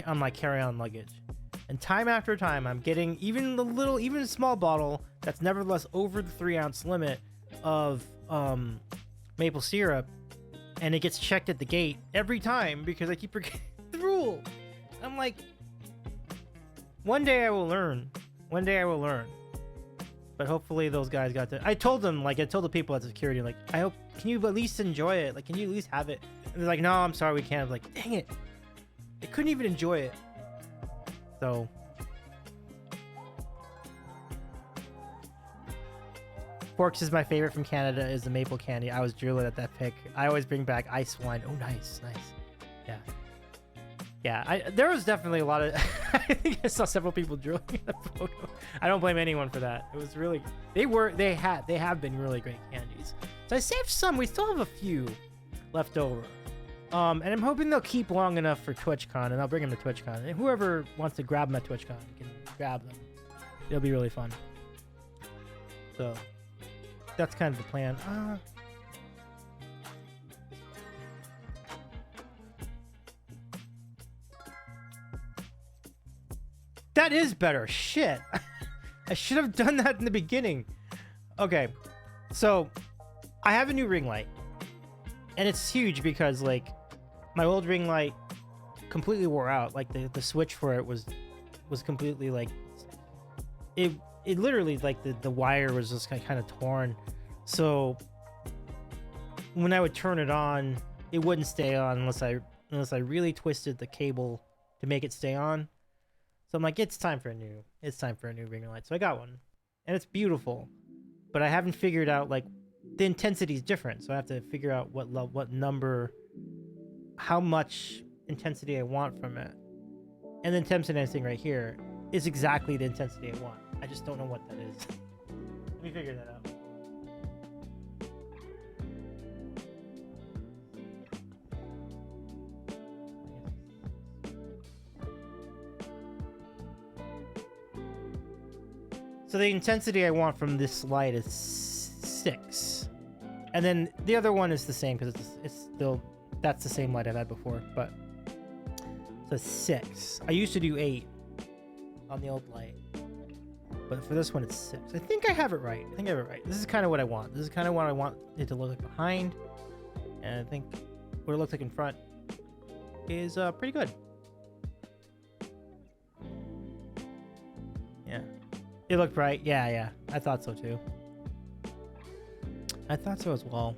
on my carry-on luggage. And time after time, I'm getting even a small bottle that's nevertheless over the 3-ounce limit of maple syrup, and it gets checked at the gate every time because I keep forgetting the rule. I'm like, one day I will learn. One day I will learn. But hopefully those guys got to. I told the people at security, like, I hope, can you at least enjoy it? Like, can you at least have it? And they're like, no, I'm sorry, we can't. I was like, dang it. They couldn't even enjoy it. So. Forks is my favorite from Canada, is the maple candy. I was drooling at that pic. I always bring back ice wine. Oh, nice. Yeah. Yeah, there was definitely a lot of... I think I saw several people drooling at the photo. I don't blame anyone for that. It was really... They have been really great candies. So I saved some. We still have a few left over. And I'm hoping they'll keep long enough for TwitchCon, and I'll bring them to TwitchCon. And whoever wants to grab them at TwitchCon can grab them. It'll be really fun. So... that's kind of the plan. That is better. Shit. I should have done that in the beginning. Okay. So, I have a new ring light. And it's huge because, like, my old ring light completely wore out. Like, the switch for it was completely, like... It literally, like, the wire was just kind of torn. So when I would turn it on, it wouldn't stay on unless I really twisted the cable to make it stay on. So I'm like, it's time for a new ring light. So I got one, and it's beautiful, but I haven't figured out, like, the intensity is different. So I have to figure out what number, how much intensity I want from it. And the intensity thing right here is exactly the intensity I want. I just don't know what that is. Let me figure that out. So the intensity I want from this light is 6. And then the other one is the same because it's still, that's the same light I've had before, but so 6. I used to do 8 on the old light, but for this one it's 6. I think I have it right. This is kind of what I want. This is kind of what I want it to look like behind, and I think what it looks like in front is pretty good. Yeah. It looked bright. Yeah, yeah. I thought so too. I thought so as well.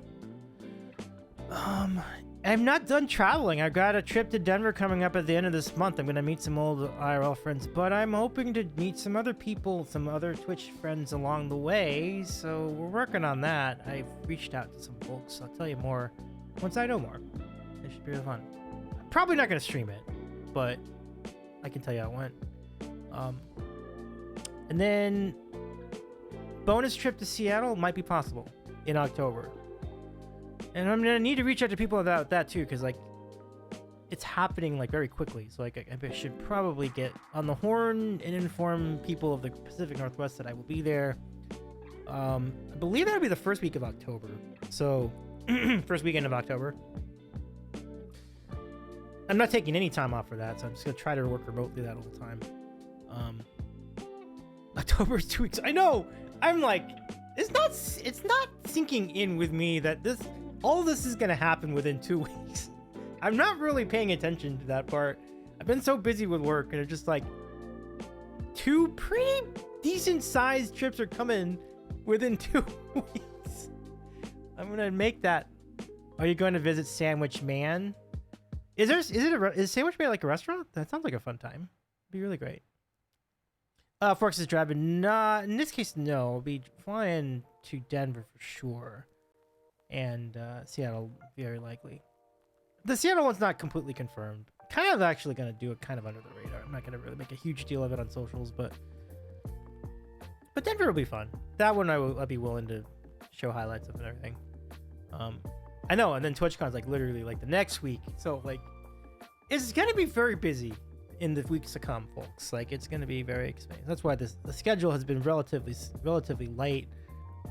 I'm not done traveling. I got a trip to Denver coming up at the end of this month. I'm gonna meet some old IRL friends, but I'm hoping to meet some other people, some other Twitch friends along the way. So we're working on that. I've reached out to some folks. I'll tell you more once I know more. It should be really fun. I'm probably not gonna stream it, but I can tell you how it went. And then bonus trip to Seattle might be possible in October. And I'm gonna need to reach out to people about that too, because like it's happening like very quickly. So like I should probably get on the horn and inform people of the Pacific Northwest that I will be there. I believe that'll be the first week of October. So first weekend of October. I'm not taking any time off for that, so I'm just gonna try to work remotely that whole time. October is 2 weeks. I know. I'm like, it's not sinking in with me that all this is gonna happen within 2 weeks. I'm not really paying attention to that part. I've been so busy with work, and it's just like 2 pretty decent sized trips are coming within 2 weeks. I'm gonna make that. Are you going to visit Sandwich Man? Is Sandwich Man like a restaurant? That sounds like a fun time. It'd be really great. Forks is driving. Not in this case. No, I'll be flying to Denver for sure, and Seattle very likely. The Seattle one's not completely confirmed. Kind of actually gonna do it kind of under the radar. I'm not gonna really make a huge deal of it on socials, but Denver will be fun. That one I'll be willing to show highlights of and everything. I know, and then TwitchCon's like literally like the next week, so like it's gonna be very busy in the weeks to come, folks. Like it's gonna be very expensive. That's why the schedule has been relatively light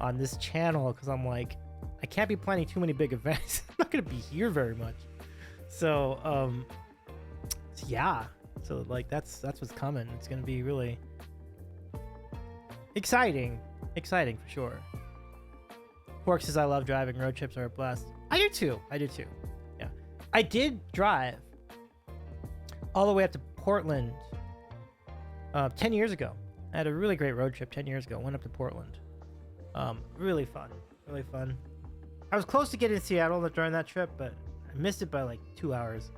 on this channel, because I'm like, I can't be planning too many big events. I'm not gonna be here very much. So yeah. So like that's what's coming. It's gonna be really exciting for sure. Fork says I love driving. Road trips are a blast. I do too. Yeah. I did drive all the way up to Portland 10 years ago. I had a really great road trip 10 years ago. Went up to Portland. Really fun. I was close to getting to Seattle during that trip, but I missed it by like 2 hours.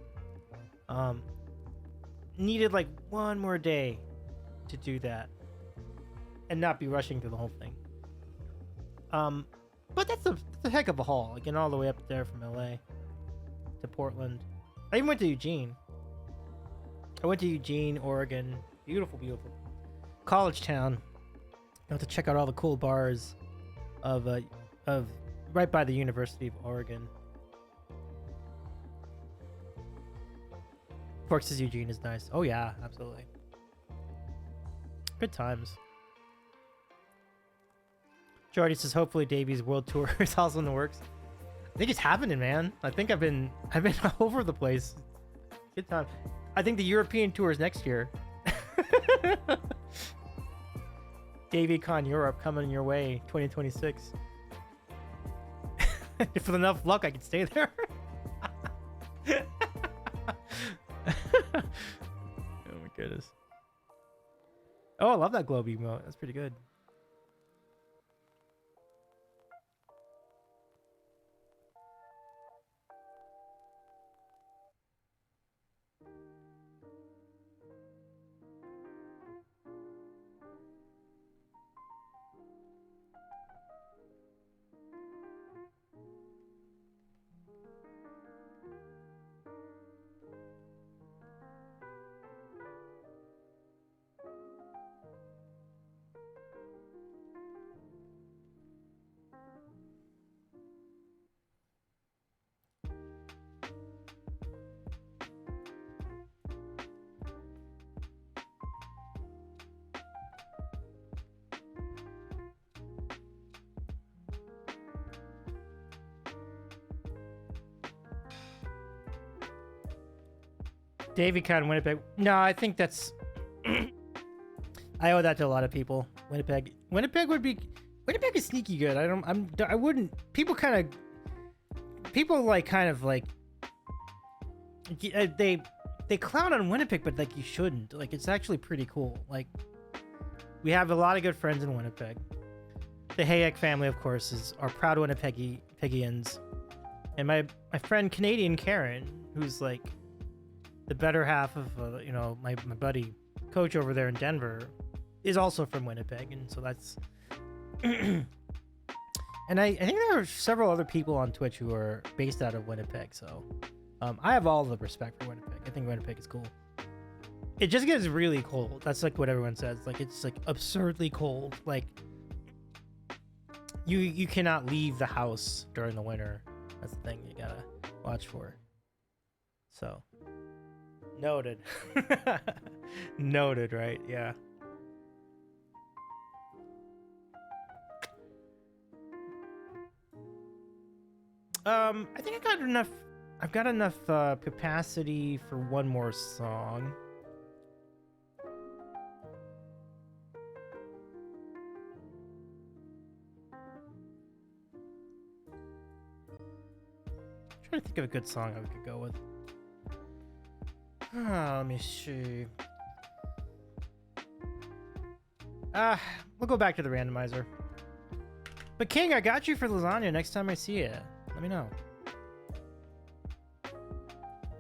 Needed like one more day to do that and not be rushing through the whole thing. But that's a heck of a haul, like getting all the way up there from LA to Portland. I even went to Eugene. Oregon. Beautiful college town. I got to check out all the cool bars of right by the University of Oregon. Fork says Eugene is nice. Oh yeah, absolutely. Good times. Jordy says hopefully Davies World Tour is also in the works. I think it's happening, man. I think I've been all over the place. Good time. I think the European tour is next year. DavyCon Europe coming your way, 2026. If with enough luck, I could stay there. Oh my goodness. Oh, I love that globe emote. That's pretty good. DavyCon Winnipeg. No, I think that's. I owe that to a lot of people. Winnipeg is sneaky good. I wouldn't. People kind of like. They clown on Winnipeg, but like you shouldn't. Like it's actually pretty cool. Like we have a lot of good friends in Winnipeg. The Hayek family, of course, are proud Winnipeggians. And my friend Canadian Karen, who's like the better half of my buddy coach over there in Denver, is also from Winnipeg, and so that's. And I think there are several other people on Twitch who are based out of Winnipeg, so I have all the respect for Winnipeg. I think Winnipeg is cool. It just gets really cold. That's like what everyone says. Like it's like absurdly cold. Like you cannot leave the house during the winter. That's the thing you gotta watch for. So noted. Noted, right? Yeah. I think I've got enough capacity for one more song. I'm trying to think of a good song I could go with. Let me see. We'll go back to the randomizer. But King, I got you for lasagna next time I see you. Let me know.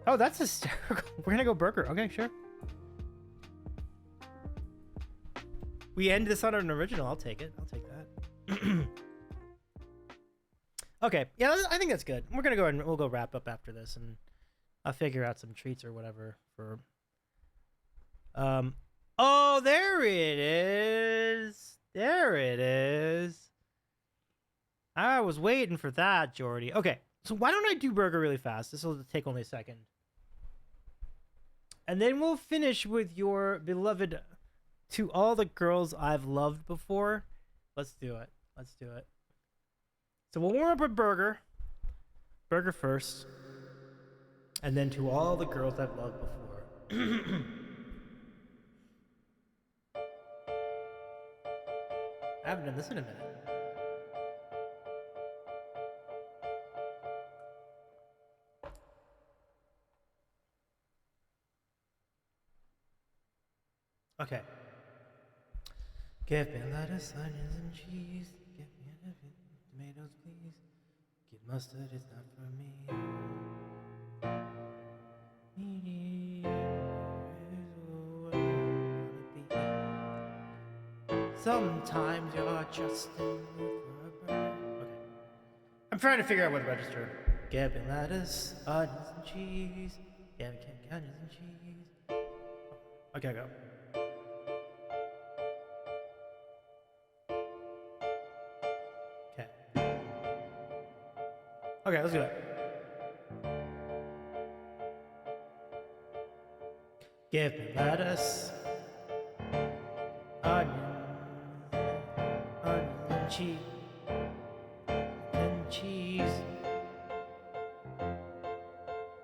Oh, that's hysterical. We're gonna go burger. Okay, sure. We end this on an original. I'll take it. I'll take that. Okay. Yeah, I think that's good. We're gonna go and we'll go wrap up after this, and I'll figure out some treats or whatever for. Oh, there it is. There it is. I was waiting for that, Jordy. Okay, so why don't I do burger really fast? This will take only a second. And then we'll finish with your beloved To All the Girls I've Loved Before. Let's do it. Let's do it. So we'll warm up with burger. Burger first. And then To All the Girls I've Loved Before. I haven't done this in a minute. Okay. Give me lettuce, onions, and cheese. Give me tomatoes, please. Get mustard, it's not for me. Sometimes you're just in the mood for a burger. Okay. I'm trying to figure out what to register. Give me lettuce, onions, and cheese. Give me onions and cheese. Okay, go. Okay, let's do it. Give me lettuce, onions, and cheese.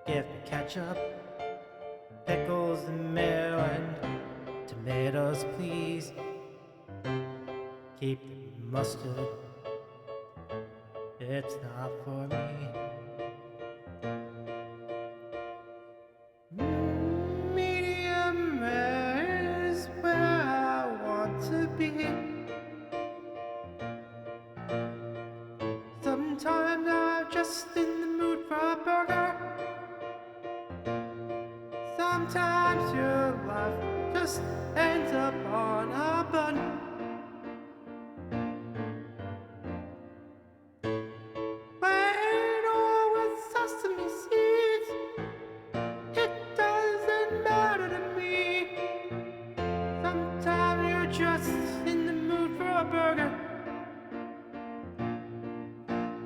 Give me ketchup, pickles, and mayo, and tomatoes, please. Keep the mustard. It's not for me. Medium rare is where I want to be. Sometimes I'm just in the mood for a burger. Sometimes your life just ends up on a bun.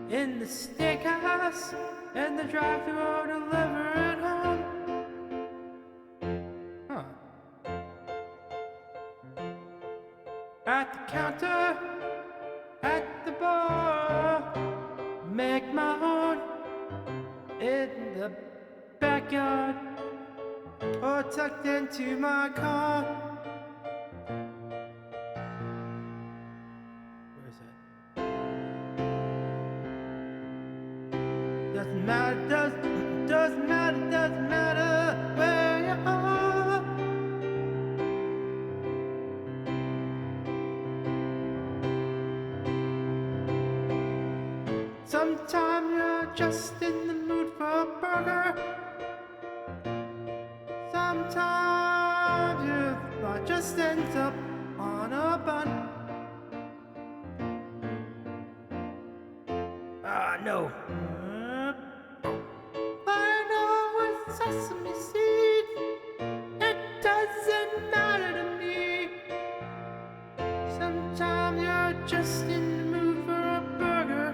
In the steakhouse, and the drive-thru or deliver it home. Huh. At the counter, at the bar, make my own. In the backyard, or tucked into my car. Where is it? Doesn't matter, doesn't matter where you are. Sometimes you're just in the mood for a burger. Sometimes your thought just ends up on a bun. No. I know with sesame seeds, it doesn't matter to me. Sometimes you're just in the mood for a burger.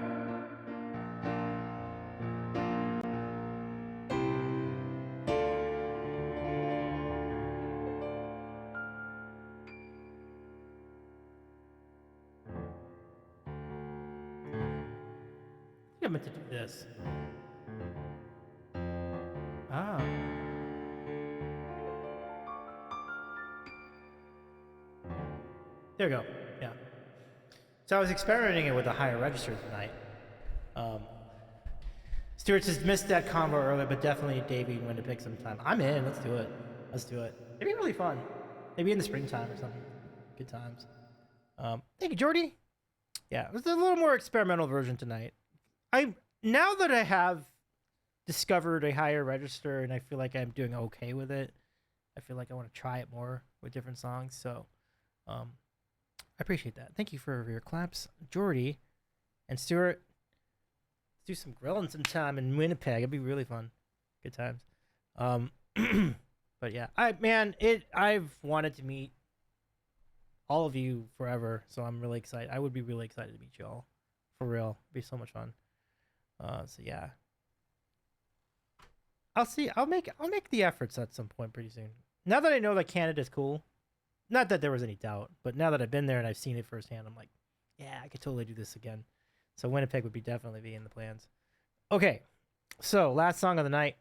I meant to do this. Ah. There we go. Yeah. So I was experimenting it with a higher register tonight. Stuart just missed that combo earlier, but definitely Davey when to pick some time. I'm in. Let's do it. Let's do it. It'd be really fun. Maybe in the springtime or something. Good times. Thank you, Jordy. Yeah, it was a little more experimental version tonight. Now that I have discovered a higher register and I feel like I'm doing okay with it, I feel like I want to try it more with different songs. So, I appreciate that. Thank you for your claps, Jordy and Stuart. Let's do some grilling sometime in Winnipeg. It'd be really fun. Good times. But yeah, I've wanted to meet all of you forever, so I'm really excited. I would be really excited to meet you all, for real. It'd be so much fun. So yeah, I'll see. I'll make the efforts at some point pretty soon. Now that I know that Canada's cool, not that there was any doubt, but now that I've been there and I've seen it firsthand, I'm like, yeah, I could totally do this again. So Winnipeg would definitely be in the plans. Okay, so last song of the night,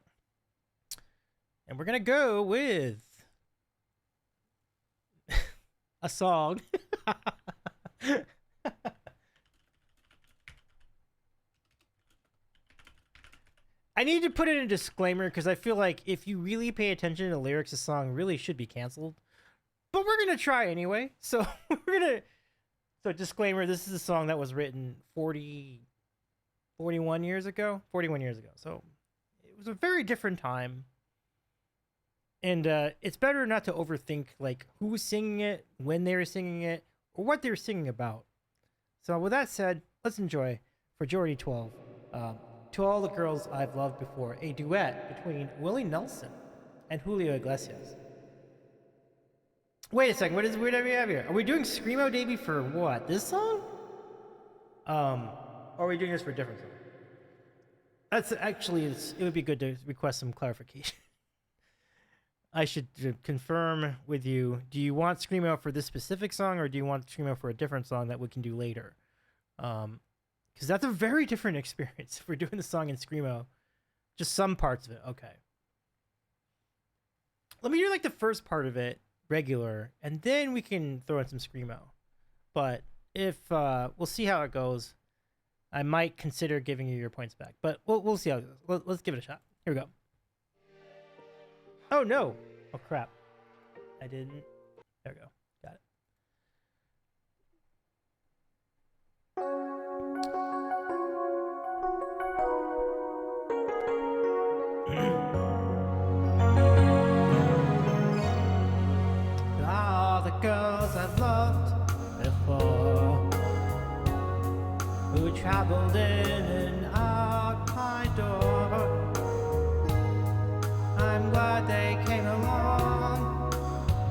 and we're gonna go with a song. I need to put in a disclaimer because I feel like if you really pay attention to the lyrics, the song really should be canceled. But we're going to try anyway. So So disclaimer, this is a song that was written 41 years ago. So it was a very different time. And it's better not to overthink like who was singing it, when they were singing it, or what they were singing about. So with that said, let's enjoy for Jordy 12. To All the Girls I've Loved Before, a duet between Willie Nelson and Julio Iglesias. Wait a second, what do we have here? Are we doing Screamo Davey for what? This song? Or are we doing this for a different song? That's actually, it would be good to request some clarification. I should confirm with you, do you want Screamo for this specific song, or do you want Screamo for a different song that we can do later? Because that's a very different experience if we're doing the song in Screamo. Just some parts of it. Okay. Let me do like the first part of it, regular, and then we can throw in some Screamo. But if, we'll see how it goes. I might consider giving you your points back. But we'll see how it goes. Let's give it a shot. Here we go. Oh, no. Oh, crap. I didn't. There we go. Got it. All the girls I've loved before, who traveled in and out my door, I'm glad they came along.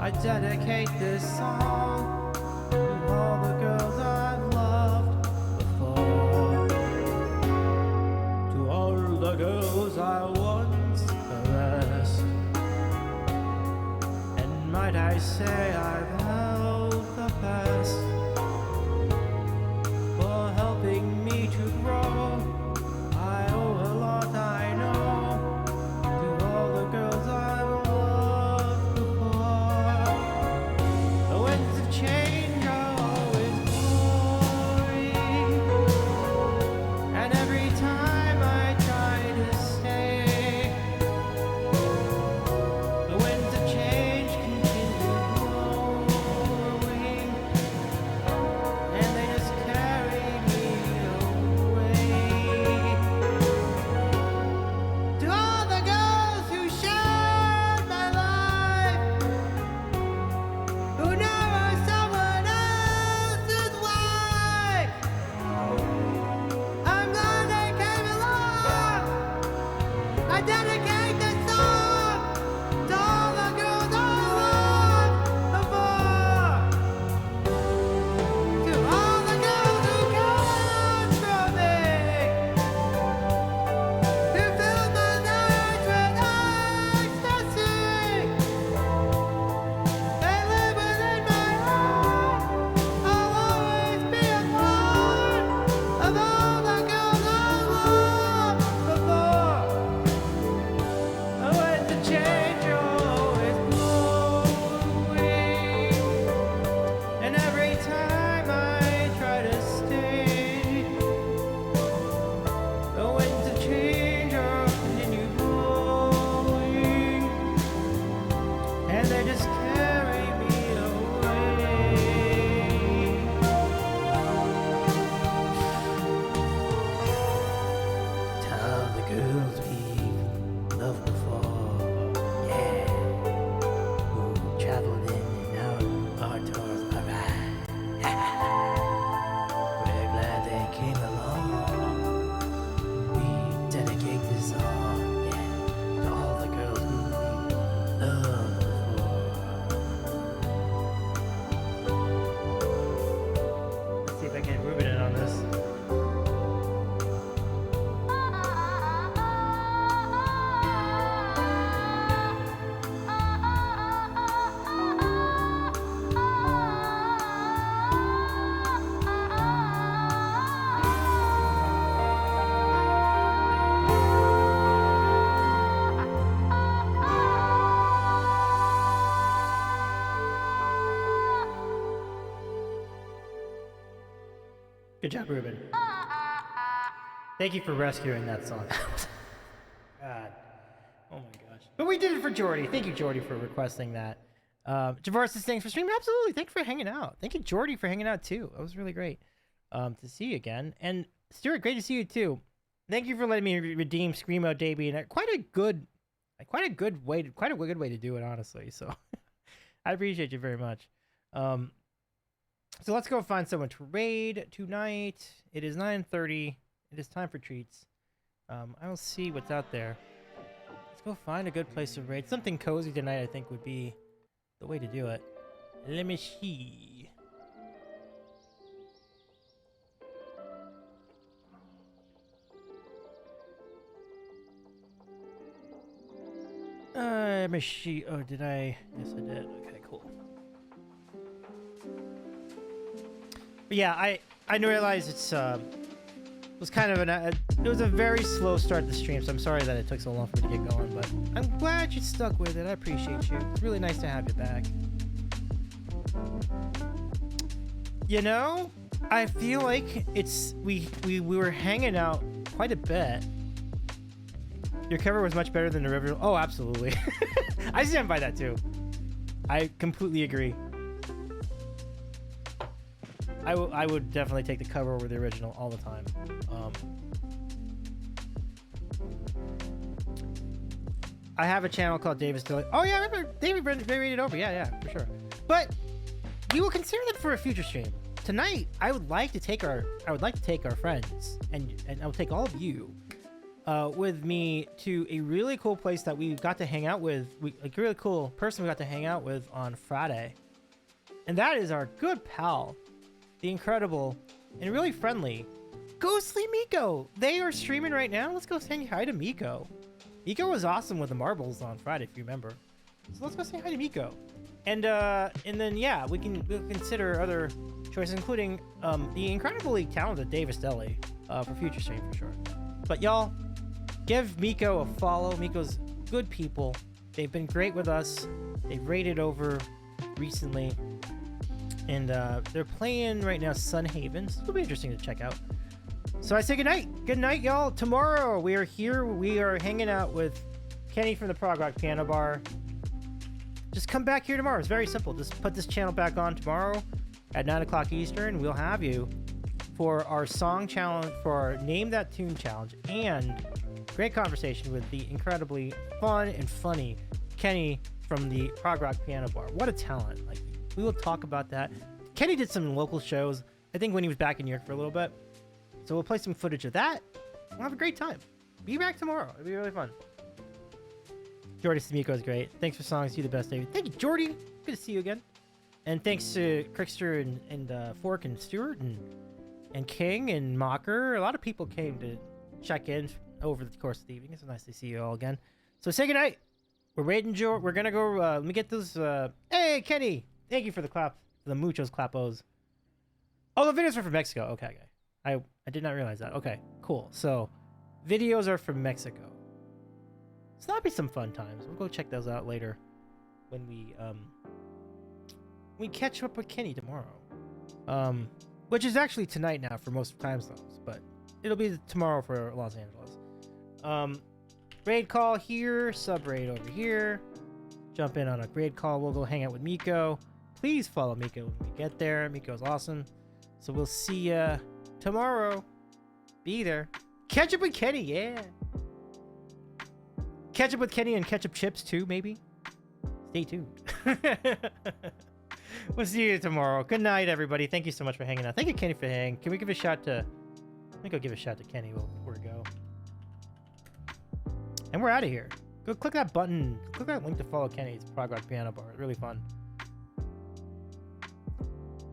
I dedicate this song to all the girls I've loved before, to all the girls I once caressed, and might I say I've held the best for helping me to grow. I owe a lot, I know, to all the girls I've loved before. The winds of change are always blowing, and every time I try to stay, the winds of change continue blowing. and they just carry me away. Tell the girls we've loved before, yeah, who traveled in and out our tours, alright. We're glad they came along. We dedicate this song, yeah, to all the girls who we loved before. Let's see if I can Ruben in on this. Good job, Ruben. Thank you for rescuing that song. God. Oh my gosh. But we did it for Jordy. Thank you, Jordy, for requesting that. Javaris says thanks for streaming. Absolutely. Thanks for hanging out. Thank you, Jordy, for hanging out too. That was really great to see you again. And Stuart, great to see you too. Thank you for letting me redeem Screamo Davey. And quite a good way to do it, honestly. So I appreciate you very much. So let's go find someone to raid tonight. It is 9:30. It is time for treats. I'll see what's out there. Let's go find a good place to raid. Something cozy tonight, I think, would be the way to do it. Let me see. Let me see. Oh, did I? Yes, I did. Okay, cool. But yeah, I realized it's was kind of it was a very slow start to the stream, so I'm sorry that it took so long for me to get going, but I'm glad you stuck with it. I appreciate you. It's really nice to have you back. You know, I feel like we were hanging out quite a bit. Your cover was much better than the original. Oh, absolutely. I stand by that too. I completely agree. I would definitely take the cover over the original all the time. I have a channel called Davis Dilly. Oh yeah, I remember David rated over. Yeah, for sure. But we will consider that for a future stream. Tonight, I would like to take our friends and I'll take all of you with me to a really cool place that we got to hang out with. A really cool person we got to hang out with on Friday, and that is our good pal, the incredible and really friendly Ghostly Miko. They are streaming right now. Let's go say hi to Miko. Miko was awesome with the marbles on Friday, if you remember. So let's go say hi to Miko. And then yeah, we'll consider other choices, including the incredibly talented Davis Deli for future stream for sure. But y'all, give Miko a follow. Miko's good people. They've been great with us. They've raided over recently. And they're playing right now Sun Havens. It'll be interesting to check out. So I say goodnight. Good night, y'all. Tomorrow we are here. We are hanging out with Kenny from the Prog Rock Piano Bar. Just come back here tomorrow. It's very simple. Just put this channel back on tomorrow at 9 o'clock Eastern. We'll have you for our song challenge, for our Name That Tune challenge, and great conversation with the incredibly fun and funny Kenny from the Prog Rock Piano Bar. What a talent. Like, we will talk about that. Kenny did some local shows, I think, when he was back in New York for a little bit. So we'll play some footage of that. We'll have a great time. Be back tomorrow. It'll be really fun. Jordy Samiko is great. Thanks for songs. You the best, David. Thank you, Jordy. Good to see you again. And thanks to Crickster and Fork and Stewart and King and Mocker. A lot of people came to check in over the course of the evening. It's nice to see you all again. So say goodnight. We're waiting, Joe. We're gonna go. Let me get those. Hey, Kenny. Thank you for the clap. For the muchos clapos. Oh, the videos are from Mexico. Okay. I did not realize that. Okay, cool. So, videos are from Mexico. So that'll be some fun times. We'll go check those out later when we catch up with Kenny tomorrow. Which is actually tonight now for most time zones, but it'll be tomorrow for Los Angeles. Raid call here, sub raid over here. jump in on a grade call. We'll go hang out with Miko. Please follow Miko when we get there. Miko's awesome. So we'll see ya tomorrow. Be there. Catch up with Kenny, yeah. Catch up with Kenny and ketchup chips too, maybe. Stay tuned. We'll see you tomorrow. Good night, everybody. Thank you so much for hanging out. Thank you, Kenny, for hanging. Can we give a shout to... I think I'll give a shout to Kenny before we go. And we're out of here. Go click that button. Click that link to follow Kenny's Prog Rock Piano Bar. It's really fun.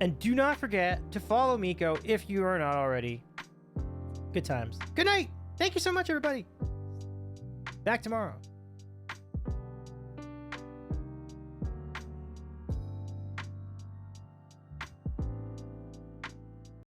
And do not forget to follow Miko if you are not already. Good times. Good night. Thank you so much, everybody. Back tomorrow.